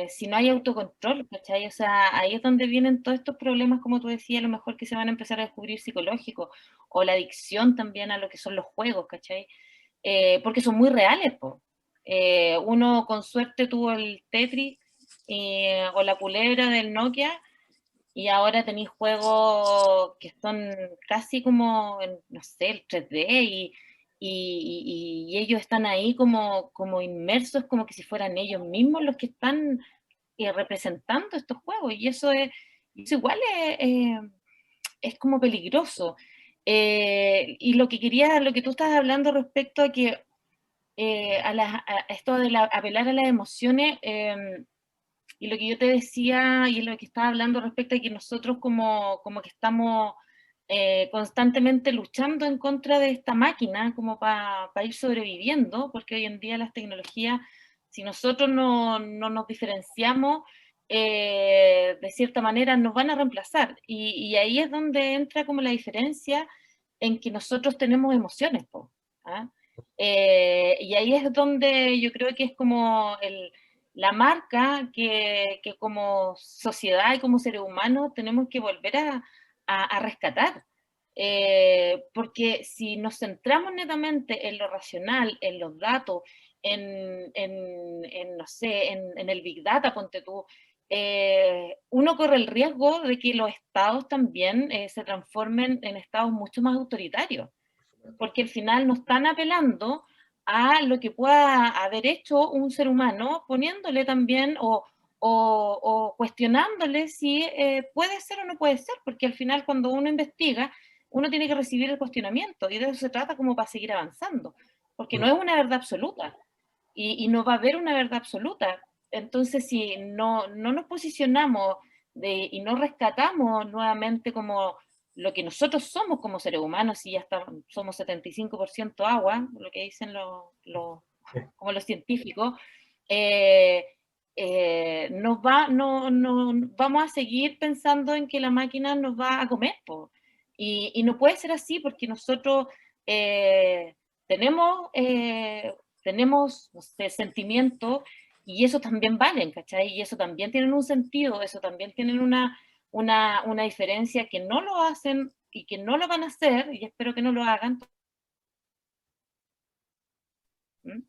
Si no hay autocontrol, ¿cachai? O sea, ahí es donde vienen todos estos problemas, como tú decías, a lo mejor que se van a empezar a descubrir psicológicos, o la adicción también a lo que son los juegos, ¿cachai? Porque son muy reales, po. Uno con suerte tuvo el Tetris o la culebra del Nokia, y ahora tenéis juegos que son casi como, no sé, el 3D, y ellos están ahí como inmersos, como que si fueran ellos mismos los que están representando estos juegos, y eso igual es como peligroso. Y lo que tú estás hablando respecto a que a esto de apelar a las emociones, y lo que yo te decía y lo que estaba hablando respecto a que nosotros como que estamos constantemente luchando en contra de esta máquina como para ir sobreviviendo, porque hoy en día las tecnologías, si nosotros no nos diferenciamos, de cierta manera nos van a reemplazar. Y ahí es donde entra como la diferencia en que nosotros tenemos emociones, po, ¿ah? Y ahí es donde yo creo que es como la marca que como sociedad y como seres humanos tenemos que volver a rescatar. Porque si nos centramos netamente en lo racional, en los datos, no sé, en el Big Data, ponte tú, uno corre el riesgo de que los estados también se transformen en estados mucho más autoritarios, porque al final no están apelando a lo que pueda haber hecho un ser humano, poniéndole también o cuestionándole si puede ser o no puede ser, porque al final cuando uno investiga, uno tiene que recibir el cuestionamiento, y de eso se trata como para seguir avanzando, porque no es una verdad absoluta, y no va a haber una verdad absoluta. Entonces, si no nos posicionamos y no rescatamos nuevamente como lo que nosotros somos como seres humanos, y ya somos 75% agua, lo que dicen como los científicos, eh, vamos a seguir pensando en que la máquina nos va a comer, po. Y no puede ser así, porque nosotros eh, tenemos, eh, tenemos, no sé, sentimientos, y eso también valen, ¿cachai? Y eso también tienen un sentido, eso también tienen una diferencia, que no lo hacen y que no lo van a hacer, y espero que no lo hagan. ¿Mm?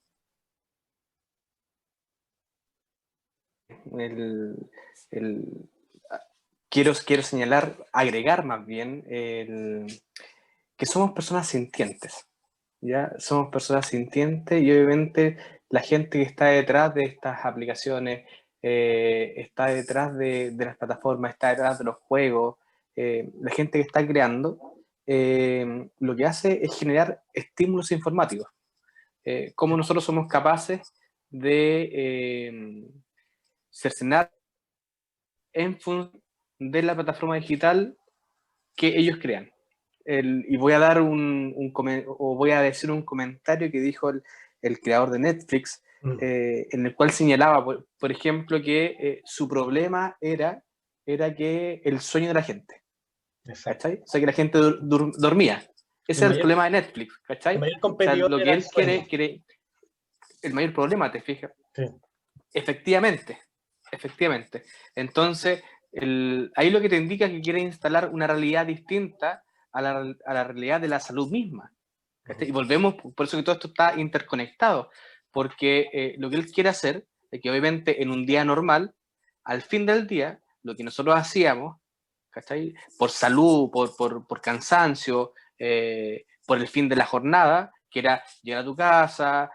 El, el, quiero señalar, agregar más bien, que somos personas sintientes. ¿Ya? Somos personas sintientes, y obviamente la gente que está detrás de estas aplicaciones, está detrás de las plataformas, está detrás de los juegos, la gente que está creando, lo que hace es generar estímulos informáticos. Cómo nosotros somos capaces de cercenar en función de la plataforma digital que ellos crean. Y voy a dar voy a decir un comentario que dijo el creador de Netflix, en el cual señalaba, por ejemplo, que su problema era que el sueño de la gente, ¿cachai? O sea, que la gente dormía. Ese es el problema de Netflix, ¿cachai? El mayor O sea, competidor lo que era el él sueño. quiere, el mayor problema, ¿te fijas? Sí. Efectivamente. Entonces, ahí lo que te indica es que quiere instalar una realidad distinta a la realidad de la salud misma. Y volvemos, por eso que todo esto está interconectado, porque lo que él quiere hacer es que obviamente en un día normal, al fin del día, lo que nosotros hacíamos, ¿cachai? Por salud, por cansancio, por el fin de la jornada, que era llegar a tu casa,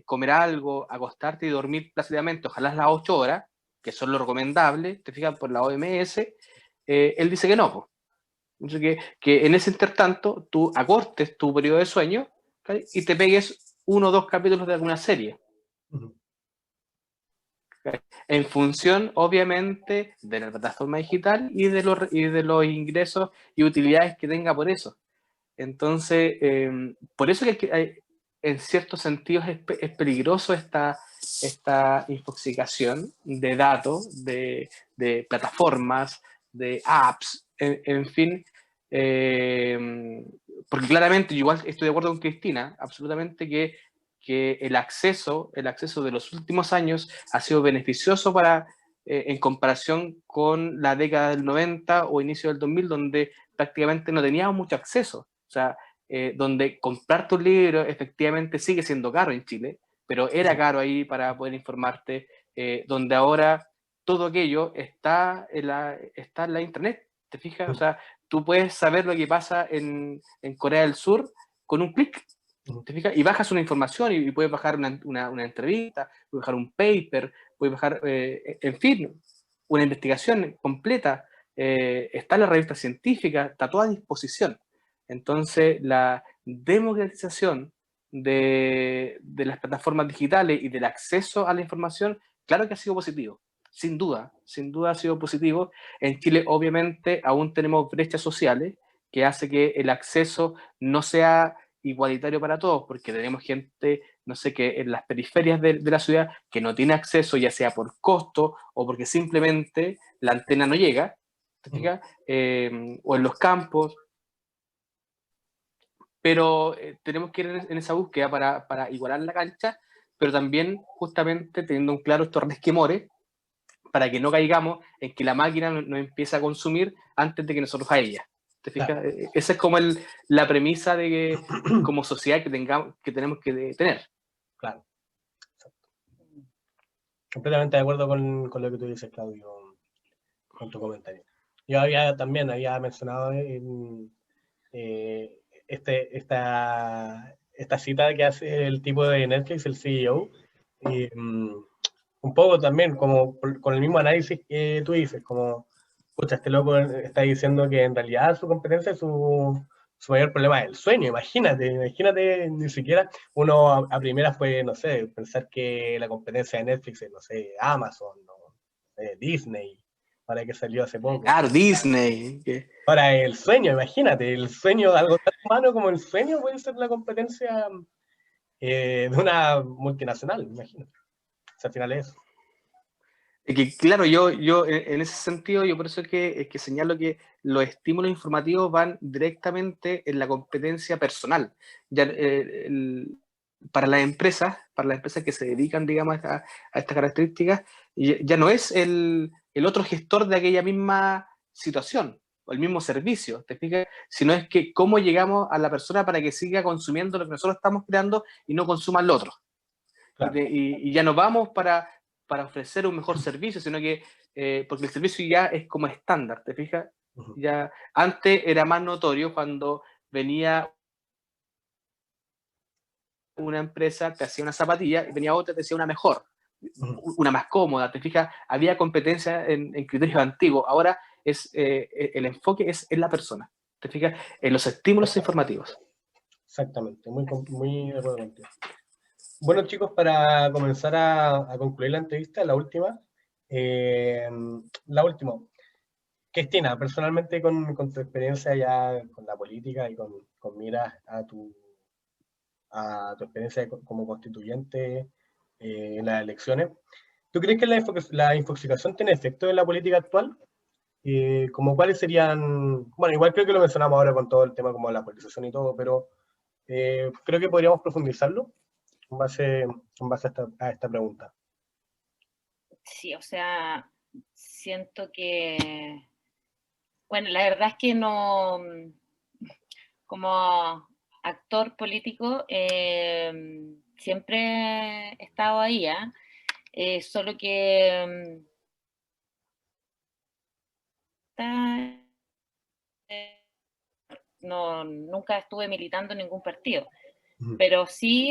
comer algo, acostarte y dormir plácidamente, ojalá las 8 horas, que son lo recomendable, te fijas, por la OMS, él dice que no, pues. Entonces que en ese intertanto tú acortes tu periodo de sueño, ¿okay? Y te pegues 1 o 2 capítulos de alguna serie. ¿Okay? En función, obviamente, de la plataforma digital y de los ingresos y utilidades que tenga por eso. Entonces, por eso que en ciertos sentidos es peligroso esta infoxicación de datos, de plataformas, de apps, en fin, porque claramente, igual estoy de acuerdo con Cristina, absolutamente que el acceso de los últimos años ha sido beneficioso para, en comparación con la década del 90 o inicio del 2000, donde prácticamente no teníamos mucho acceso. O sea, donde comprar tu libro efectivamente sigue siendo caro en Chile, pero era caro ahí para poder informarte, donde ahora todo aquello está en la internet, ¿te fijas? O sea, tú puedes saber lo que pasa en Corea del Sur con un clic, ¿te fijas? Y bajas una información y puedes bajar una entrevista, puedes bajar un paper, puedes bajar, en fin, una investigación completa, está en la revista científica, está toda a disposición. Entonces, la democratización de las plataformas digitales y del acceso a la información, claro que ha sido positivo, sin duda ha sido positivo. En Chile, obviamente, aún tenemos brechas sociales que hace que el acceso no sea igualitario para todos, porque tenemos gente, no sé, que en las periferias de la ciudad que no tiene acceso, ya sea por costo o porque simplemente la antena no llega, ¿te fijas? O en los campos, pero tenemos que ir en esa búsqueda para igualar la cancha, pero también justamente teniendo un claro estos resquemores para que no caigamos en que la máquina nos empiece a consumir antes de que nosotros a ella. ¿Te fijas? Claro. Esa es como la premisa de que como sociedad que tenemos que tener. Claro. Completamente de acuerdo con lo que tú dices, Claudio, con tu comentario. Yo también había mencionado esta cita que hace el tipo de Netflix, el CEO, y un poco también como con el mismo análisis que tú dices, como, pucha, este loco está diciendo que en realidad su competencia, su mayor problema es el sueño. Imagínate, ni siquiera uno a primeras puede, no sé, pensar que la competencia de Netflix es, no sé, Amazon, no, Disney, para que salió hace poco. Claro, Disney. Ahora, el sueño, imagínate, el sueño, algo tan humano como el sueño puede ser la competencia de una multinacional, imagínate. O sea, al final es eso. Que claro, yo en ese sentido, yo por eso es que señalo que los estímulos informativos van directamente en la competencia personal. Ya, para las empresas que se dedican, digamos, a estas características, ya no es el otro gestor de aquella misma situación o el mismo servicio, ¿te fijas? Sino es que cómo llegamos a la persona para que siga consumiendo lo que nosotros estamos creando y no consuma lo otro. Claro. Y ya no vamos para ofrecer un mejor servicio, sino que, porque el servicio ya es como estándar, ¿te fijas? Ya, antes era más notorio cuando venía una empresa, te hacía una zapatilla, y venía otra, te hacía una mejor, una más cómoda, ¿te fijas? Había competencia en criterios antiguos, ahora el enfoque es en la persona, ¿te fijas? En los estímulos informativos. Exactamente, muy de acuerdo contigo. Bueno, chicos, para comenzar a concluir la entrevista, la última. Cristina, personalmente con tu experiencia ya con la política y con miras a tu experiencia como constituyente en las elecciones, ¿tú crees que la infoxicación tiene efecto en la política actual? Como cuáles serían, bueno, igual creo que lo mencionamos ahora con todo el tema como la politización y todo, pero creo que podríamos profundizarlo en base a esta pregunta. Sí, o sea, siento que, bueno, la verdad es que no, como actor político, siempre he estado ahí, solo que no, nunca estuve militando en ningún partido, pero sí,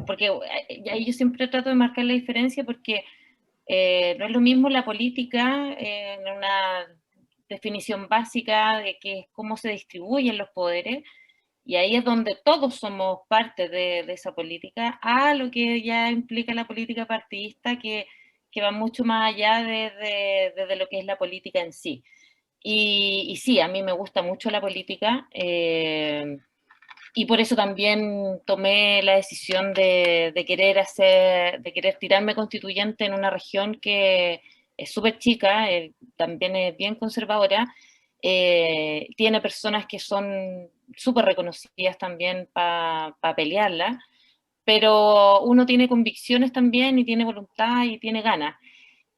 porque ahí yo siempre trato de marcar la diferencia porque no es lo mismo la política en una definición básica de que es cómo se distribuyen los poderes, y ahí es donde todos somos parte de esa política, a lo que ya implica la política partidista, que va mucho más allá de lo que es la política en sí. Y sí, a mí me gusta mucho la política, y por eso también tomé la decisión de querer de querer tirarme constituyente en una región que es súper chica, también es bien conservadora, tiene personas que son súper reconocidas también para pelearla, pero uno tiene convicciones también y tiene voluntad y tiene ganas,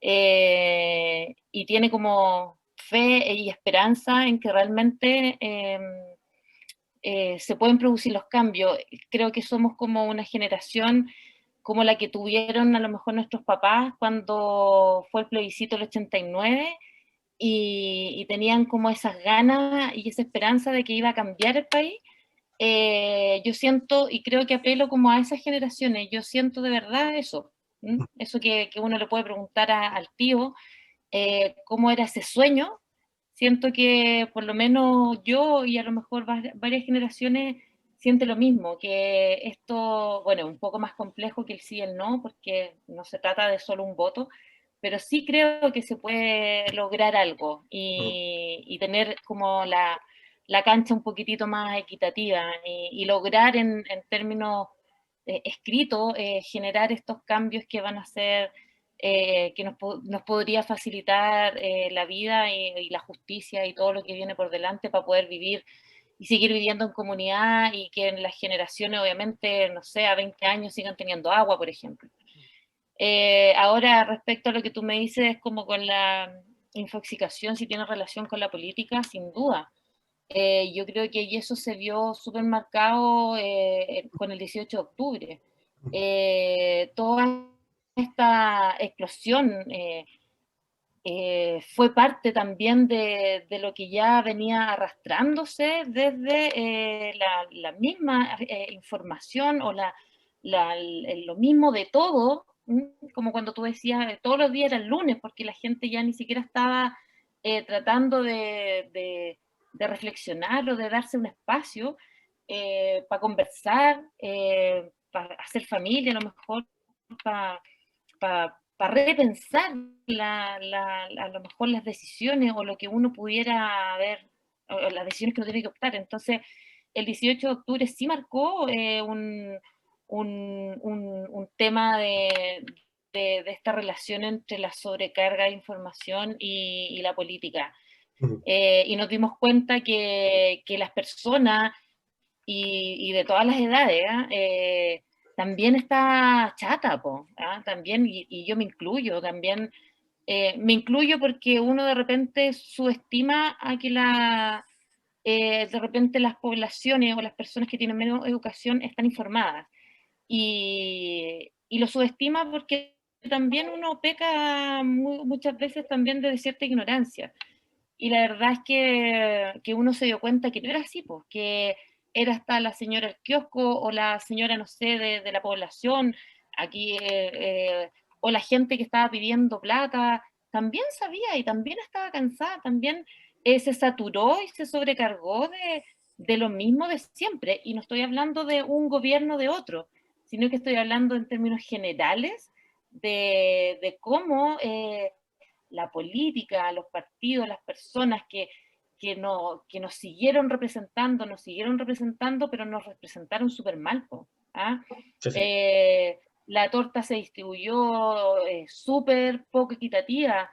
y tiene como fe y esperanza en que realmente se pueden producir los cambios. Creo que somos como una generación como la que tuvieron a lo mejor nuestros papás cuando fue el plebiscito del 89 y tenían como esas ganas y esa esperanza de que iba a cambiar el país. Yo siento y creo que apelo como a esas generaciones, yo siento de verdad eso, eso que uno le puede preguntar al tío, cómo era ese sueño. Siento que por lo menos yo y a lo mejor varias generaciones siente lo mismo, que esto, bueno, es un poco más complejo que el sí y el no, porque no se trata de solo un voto, pero sí creo que se puede lograr algo y tener como la cancha un poquitito más equitativa y lograr en términos escritos generar estos cambios que van a ser que nos podría facilitar la vida y la justicia y todo lo que viene por delante para poder vivir y seguir viviendo en comunidad y que en las generaciones, obviamente, no sé, a 20 años sigan teniendo agua, por ejemplo. Ahora, respecto a lo que tú me dices, como con la infoxicación, si tiene relación con la política, sin duda. Yo creo que eso se vio súper marcado con el 18 de octubre. Toda esta explosión fue parte también de lo que ya venía arrastrándose desde la misma información o lo mismo de todo, como cuando tú decías, todos los días era el lunes, porque la gente ya ni siquiera estaba tratando de reflexionar o de darse un espacio para conversar, para hacer familia, a lo mejor, para repensar a lo mejor las decisiones o lo que uno pudiera ver, o las decisiones que uno tiene que optar. Entonces, el 18 de octubre sí marcó un tema de esta relación entre la sobrecarga de información y la política. Y nos dimos cuenta que las personas y de todas las edades, también está chata, también, y yo me incluyo, también me incluyo porque uno de repente subestima a que de repente las poblaciones o las personas que tienen menos educación están informadas, y lo subestima porque también uno peca muchas veces también de cierta ignorancia. Y la verdad es que uno se dio cuenta que no era así, pues, que era hasta la señora del kiosco o la señora, no sé, de la población, aquí, o la gente que estaba pidiendo plata, también sabía y también estaba cansada, también se saturó y se sobrecargó de lo mismo de siempre. Y no estoy hablando de un gobierno de otro, sino que estoy hablando en términos generales de cómo la política, los partidos, las personas que nos siguieron representando, pero nos representaron súper mal. ¿Ah? Sí, sí. La torta se distribuyó súper poco equitativa,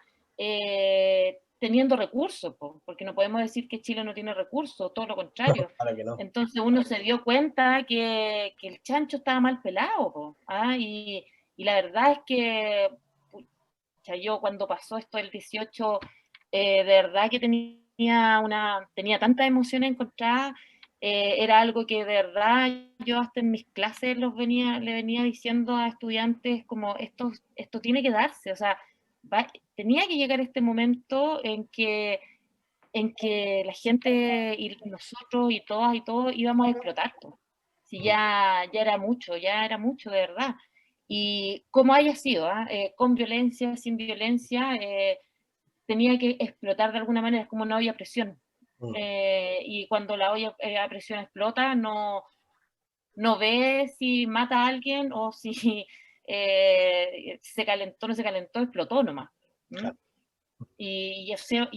teniendo recursos, porque no podemos decir que Chile no tiene recursos, todo lo contrario. Para que no. Entonces uno se dio cuenta que el chancho estaba mal pelado, ¿ah? Y la verdad es que ¿cachai? Yo cuando pasó esto del 18, de verdad que tenía tantas emociones encontradas, era algo que de verdad yo hasta en mis clases le venía diciendo a estudiantes como esto tiene que darse, o sea, tenía que llegar este momento en que la gente y nosotros y todas y todos íbamos a explotar. Pues. Si ya era mucho de verdad. Y como haya sido, con violencia, sin violencia, tenía que explotar de alguna manera, es como no había presión. Y cuando la olla a presión explota, no ve si mata a alguien o si se calentó o no se calentó, explotó nomás. Claro. Y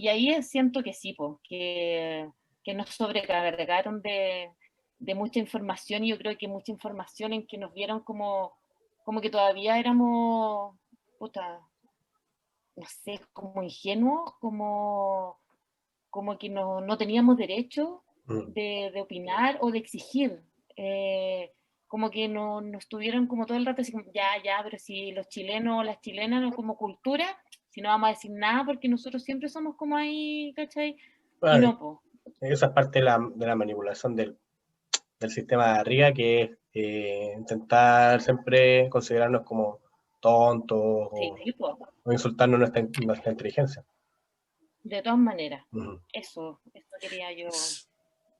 ahí siento que sí, que nos sobrecargaron de mucha información, y yo creo que mucha información en que nos vieron como que todavía éramos, puta, no sé, como ingenuos, como que no teníamos derecho de opinar o de exigir. Como que nos tuvieron como todo el rato así como, ya, pero si los chilenos o las chilenas como cultura, si no vamos a decir nada porque nosotros siempre somos como ahí, ¿cachai? Y Bueno, no, pues. esa es parte de la manipulación del sistema de arriba, que es intentar siempre considerarnos como tontos Sí, pues, o insultarnos nuestra inteligencia. de todas maneras. Uh-huh. Eso quería yo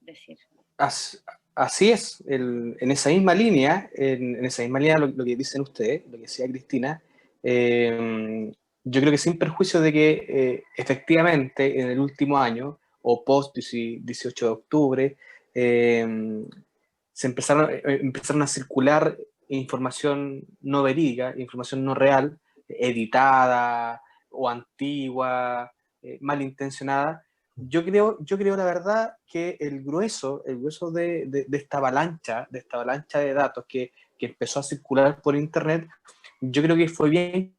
decir. Así es, en esa misma línea, lo que dicen ustedes, lo que decía Cristina, yo creo que sin perjuicio de que efectivamente en el último año, o post 18 de octubre, empezaron a circular información no verídica, información no real, editada o antigua, malintencionada. Yo creo la verdad que el grueso de esta avalancha de datos que empezó a circular por internet, yo creo que fue bien,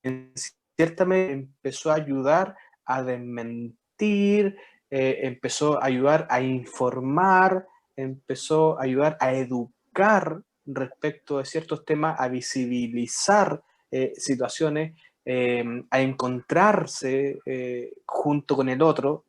en cierta medida empezó a ayudar a desmentir, empezó a ayudar a informar, empezó a ayudar a educar respecto de ciertos temas, a visibilizar situaciones, a encontrarse junto con el otro,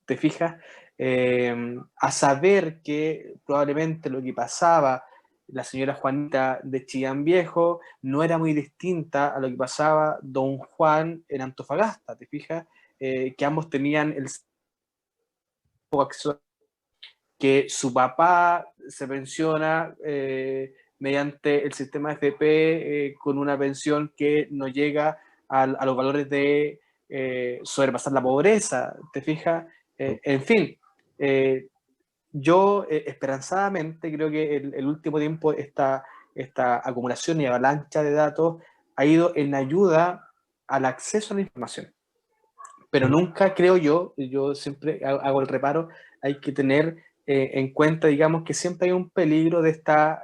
¿te fijas? A saber que probablemente lo que pasaba la señora Juanita de Chillán Viejo no era muy distinta a lo que pasaba don Juan en Antofagasta, ¿te fijas? Que ambos tenían el que su papá se pensiona mediante el sistema FP con una pensión que no llega a los valores de sobrepasar la pobreza, ¿te fijas? En fin, yo esperanzadamente creo que el último tiempo esta acumulación y avalancha de datos ha ido en ayuda al acceso a la información. Pero nunca creo yo siempre hago el reparo, hay que tener en cuenta, digamos, que siempre hay un peligro de estas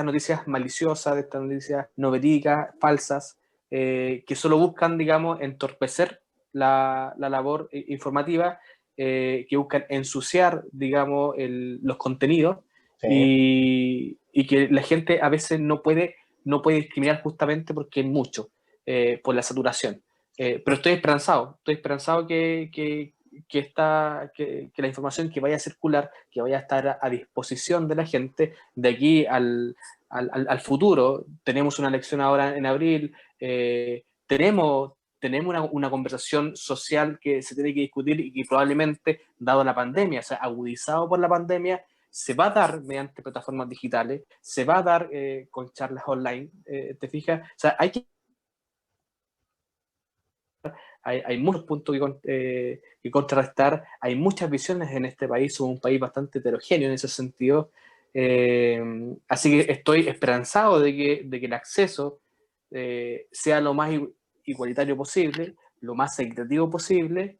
noticias maliciosas, de estas noticias no verídicas, falsas, que solo buscan, digamos, entorpecer la labor informativa, que buscan ensuciar, digamos, los contenidos, sí. y que la gente a veces no puede discriminar justamente porque hay mucho, por la saturación. Pero estoy esperanzado que la información que vaya a circular, que vaya a estar a disposición de la gente de aquí al futuro. Tenemos una elección ahora en abril, tenemos una conversación social que se tiene que discutir y que probablemente, dado la pandemia, o sea, agudizado por la pandemia, se va a dar mediante plataformas digitales, se va a dar con charlas online, ¿te fijas? O sea, hay muchos puntos que contrarrestar, hay muchas visiones en este país, somos un país bastante heterogéneo en ese sentido, así que estoy esperanzado de que el acceso sea lo más igualitario posible, lo más equitativo posible,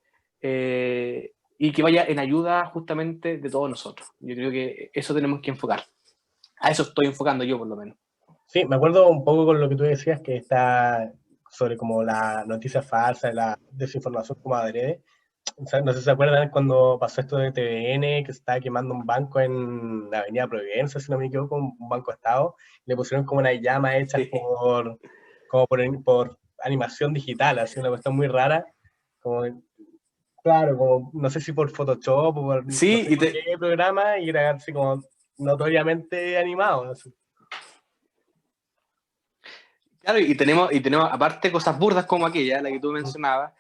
y que vaya en ayuda justamente de todos nosotros. Yo creo que eso tenemos que enfocar. A eso estoy enfocando yo, por lo menos. Sí, me acuerdo un poco con lo que tú decías, que está sobre como la noticia falsa, la desinformación como adrede. O sea, no sé si se acuerdan cuando pasó esto de TVN, que se estaba quemando un banco en la Avenida Providencia, si no me equivoco, un banco Estado, le pusieron como unas llamas hechas Sí. por animación digital, así una cuestión muy rara, como, claro, como, no sé si por Photoshop o por no Sí, sé por qué programa, y era así como notoriamente animado. Así. claro, y tenemos, aparte, cosas burdas como aquella, la que tú mencionabas,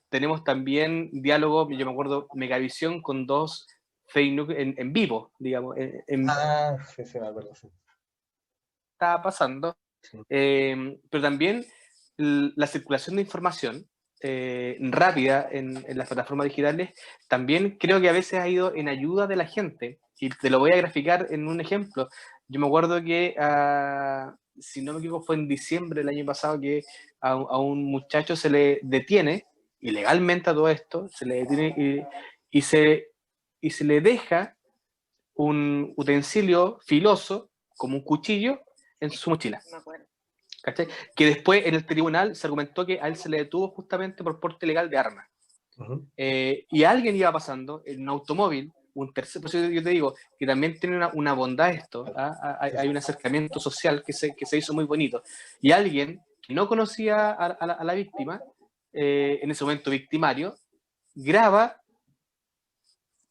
tenemos también diálogo, yo me acuerdo, Megavisión con dos fake news en vivo, digamos, Ah, sí, sí, me acuerdo, sí. estaba pasando, Sí. pero también la circulación de información rápida en las plataformas digitales, también creo que a veces ha ido en ayuda de la gente, y te lo voy a graficar en un ejemplo. Yo me acuerdo que, si no me equivoco, fue en diciembre del año pasado que a un muchacho se le detiene, ilegalmente a todo esto, se le detiene y se le deja un utensilio filoso, como un cuchillo, en su mochila. Me acuerdo. ¿Cachai? Que después en el tribunal se argumentó que a él se le detuvo justamente por porte ilegal de armas. Uh-huh. Y alguien iba pasando en un automóvil, un tercer, por eso yo te digo que también tiene una bondad esto, hay un acercamiento social que se hizo muy bonito. Y alguien que no conocía a la víctima, en ese momento victimario, graba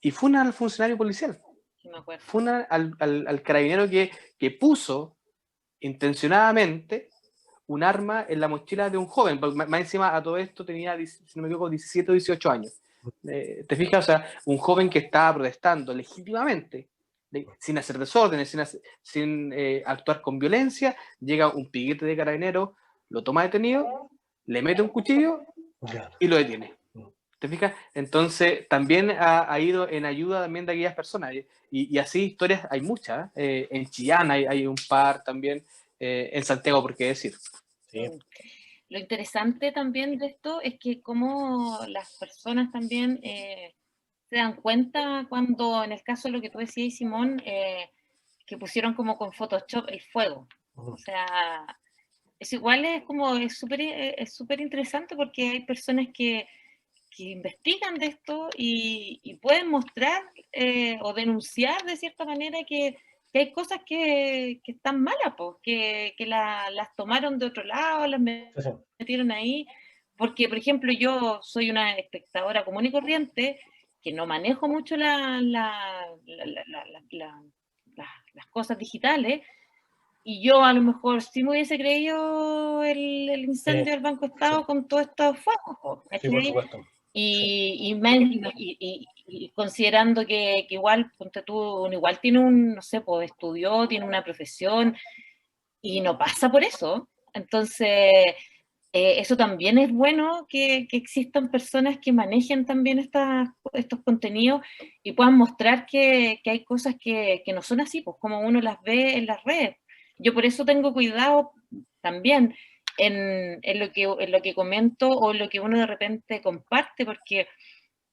y funa al funcionario policial. Sí, me acuerdo. Funa al carabinero que puso intencionadamente un arma en la mochila de un joven, porque más encima a todo esto tenía, si no me equivoco, 17 o 18 años. ¿Te fijas? O sea, un joven que estaba protestando legítimamente, sin hacer desórdenes, sin actuar con violencia, llega un piquete de carabinero, lo toma detenido, le mete un cuchillo Claro. y lo detiene. ¿Te fijas? Entonces, también ha ido en ayuda también de aquellas personas. Y así historias hay muchas. En Chillán hay un par también. En Santiago, ¿por qué decir? Sí. Lo interesante también de esto es que como las personas también se dan cuenta cuando, en el caso de lo que tú decías, Simón, que pusieron como con Photoshop el fuego. O sea, es igual, es súper interesante porque hay personas que investigan de esto y pueden mostrar o denunciar de cierta manera que hay cosas que están malas, pues, que las tomaron de otro lado, las Sí, sí. metieron ahí, porque, por ejemplo, yo soy una espectadora común y corriente, que no manejo mucho las cosas digitales, y yo a lo mejor sí me hubiese creído el Sí, incendio del Banco sí, Estado con todos estos fuegos, sí, por ¿cachai? supuesto. Sí. Y considerando que igual, ponte tú, uno igual tiene no sé, pues estudió, tiene una profesión y no pasa por eso. Entonces, eso también es bueno que existan personas que manejen también estos contenidos y puedan mostrar que hay cosas que no son así, pues como uno las ve en las redes. Yo por eso tengo cuidado también en lo que comento o en lo que uno de repente comparte, porque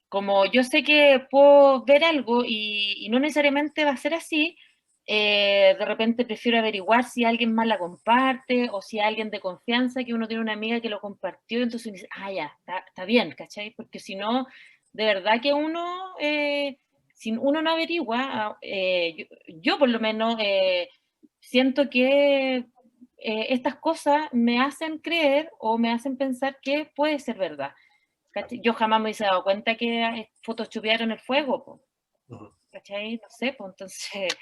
como yo sé que puedo ver algo y no necesariamente va a ser así, de repente prefiero averiguar si alguien más la comparte o si alguien de confianza, que uno tiene una amiga que lo compartió, entonces dice, ah, ya, está bien, ¿cachai? Porque si no, de verdad que si uno no averigua, yo por lo menos siento que estas cosas me hacen creer o me hacen pensar que puede ser verdad. ¿Cachai? Yo jamás me hubiese dado cuenta que photoshopearon el fuego, po, Uh-huh. ¿cachai? No sé, pues entonces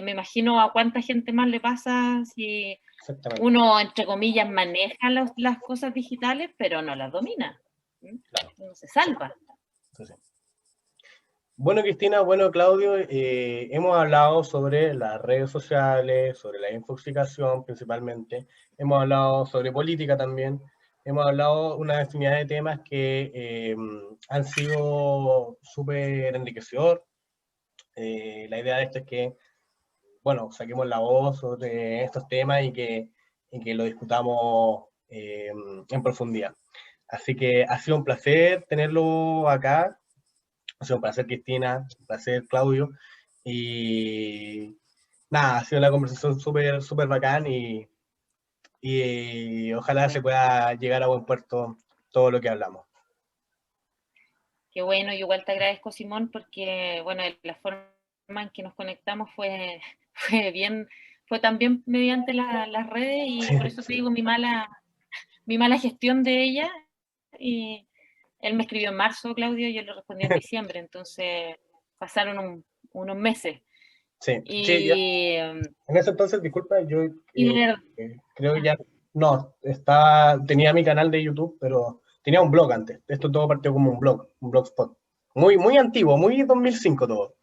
me imagino a cuánta gente más le pasa si Exactamente. uno, entre comillas, maneja las cosas digitales, pero no las domina. ¿Mm? Claro. No se salva. Sí, sí. Bueno, Cristina, bueno, Claudio, hemos hablado sobre las redes sociales, sobre la infoxicación principalmente, hemos hablado sobre política también, hemos hablado una infinidad de temas que han sido súper enriquecedor. La idea de esto es que, bueno, saquemos la voz sobre estos temas y que lo discutamos en profundidad. Así que ha sido un placer tenerlo acá. Ha sido un placer, Cristina, un placer, Claudio. Y nada, ha sido una conversación súper, súper bacán y ojalá se pueda llegar a buen puerto todo lo que hablamos. Qué bueno, yo igual te agradezco, Simón, porque, bueno, la forma en que nos conectamos fue también mediante las redes, y por eso te Sí. digo mi mala gestión de ella. Y él me escribió en marzo, Claudio, y yo le respondí en diciembre, entonces pasaron unos meses. Sí, sí, ya. Y, En ese entonces, disculpa, yo y de verdad, creo que ya no, tenía mi canal de YouTube, pero tenía un blog antes. Esto todo partió como un blogspot. Muy, muy antiguo, muy 2005 todo.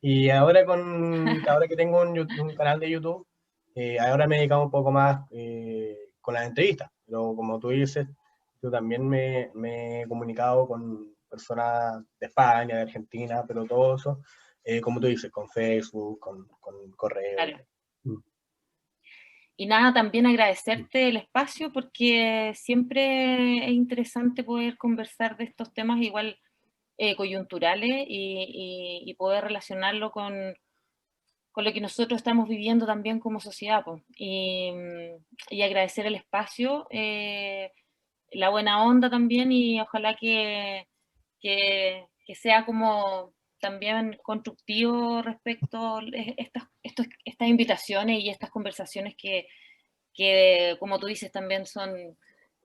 Y ahora que tengo un canal de YouTube, ahora me he dedicado un poco más con las entrevistas. Pero como tú dices, yo también me he comunicado con personas de España, de Argentina, pero todo eso, como tú dices, con Facebook, con correo. claro. Mm. Y nada, también agradecerte el espacio, porque siempre es interesante poder conversar de estos temas igual coyunturales, y poder relacionarlo con lo que nosotros estamos viviendo también como sociedad, pues. Y agradecer el espacio, la buena onda también, y ojalá que sea como también constructivo respecto a estas invitaciones y estas conversaciones que, como tú dices, también son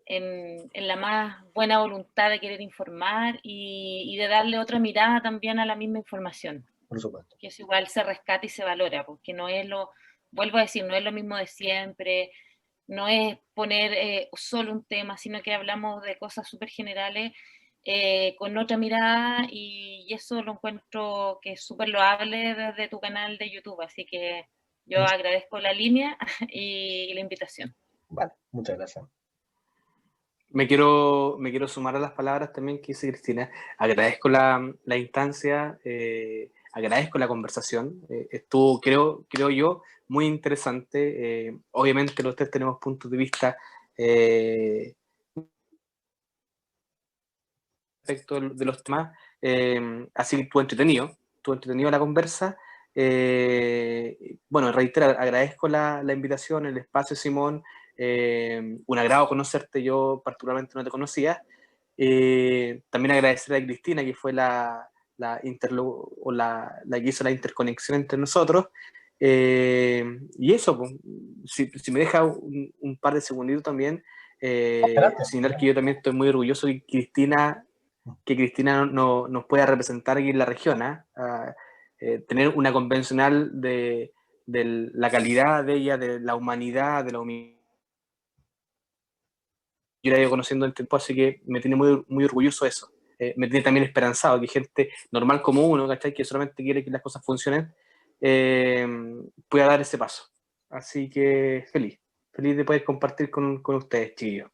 en la más buena voluntad de querer informar, y de darle otra mirada también a la misma información. Por supuesto. Que eso igual se rescata y se valora, porque no es vuelvo a decir, no es lo mismo de siempre, no es poner solo un tema, sino que hablamos de cosas súper generales, con otra mirada, y eso lo encuentro que es súper loable desde tu canal de YouTube, así que yo agradezco la línea y la invitación. Vale, muchas gracias. Me quiero sumar a las palabras también que dice Cristina. Agradezco la instancia, agradezco la conversación. Estuvo, creo yo, muy interesante. Obviamente los tres tenemos puntos de vista respecto de los temas. Así que estuvo entretenido la conversa. Bueno, reitero, agradezco la invitación, el espacio, Simón. Un agrado conocerte, yo particularmente no te conocía. También agradecer a Cristina, que fue la que hizo la interconexión entre nosotros. Y eso, pues, si me deja un par de segunditos también, señalar que yo también estoy muy orgulloso de que Cristina nos pueda representar aquí en la región, tener una convencional de la calidad de ella, de la humanidad, de la humildad. Yo la he ido conociendo en el tiempo, así que me tiene muy, muy orgulloso eso. Me tiene también esperanzado que gente normal como uno, ¿cachai? Que solamente quiere que las cosas funcionen, pueda dar ese paso. Así que feliz de poder compartir con ustedes, chiquillos.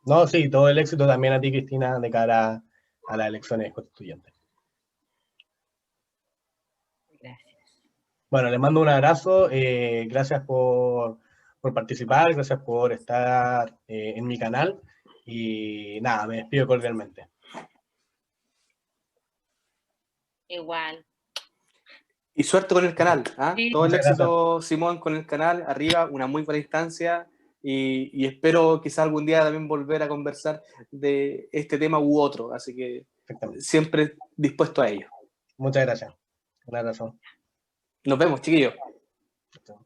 No, sí, todo el éxito también a ti, Cristina, de cara a las elecciones constituyentes. Gracias. Bueno, les mando un abrazo, gracias por participar, gracias por estar en mi canal, y nada, me despido cordialmente. Igual. Y suerte con el canal, Sí. Todo el Muchas gracias. éxito, Simón, con el canal, arriba, una muy buena instancia, y espero quizá algún día también volver a conversar de este tema u otro, así que Perfectamente. siempre dispuesto a ello. Muchas gracias. Un abrazo. Nos vemos, chiquillos. Chao.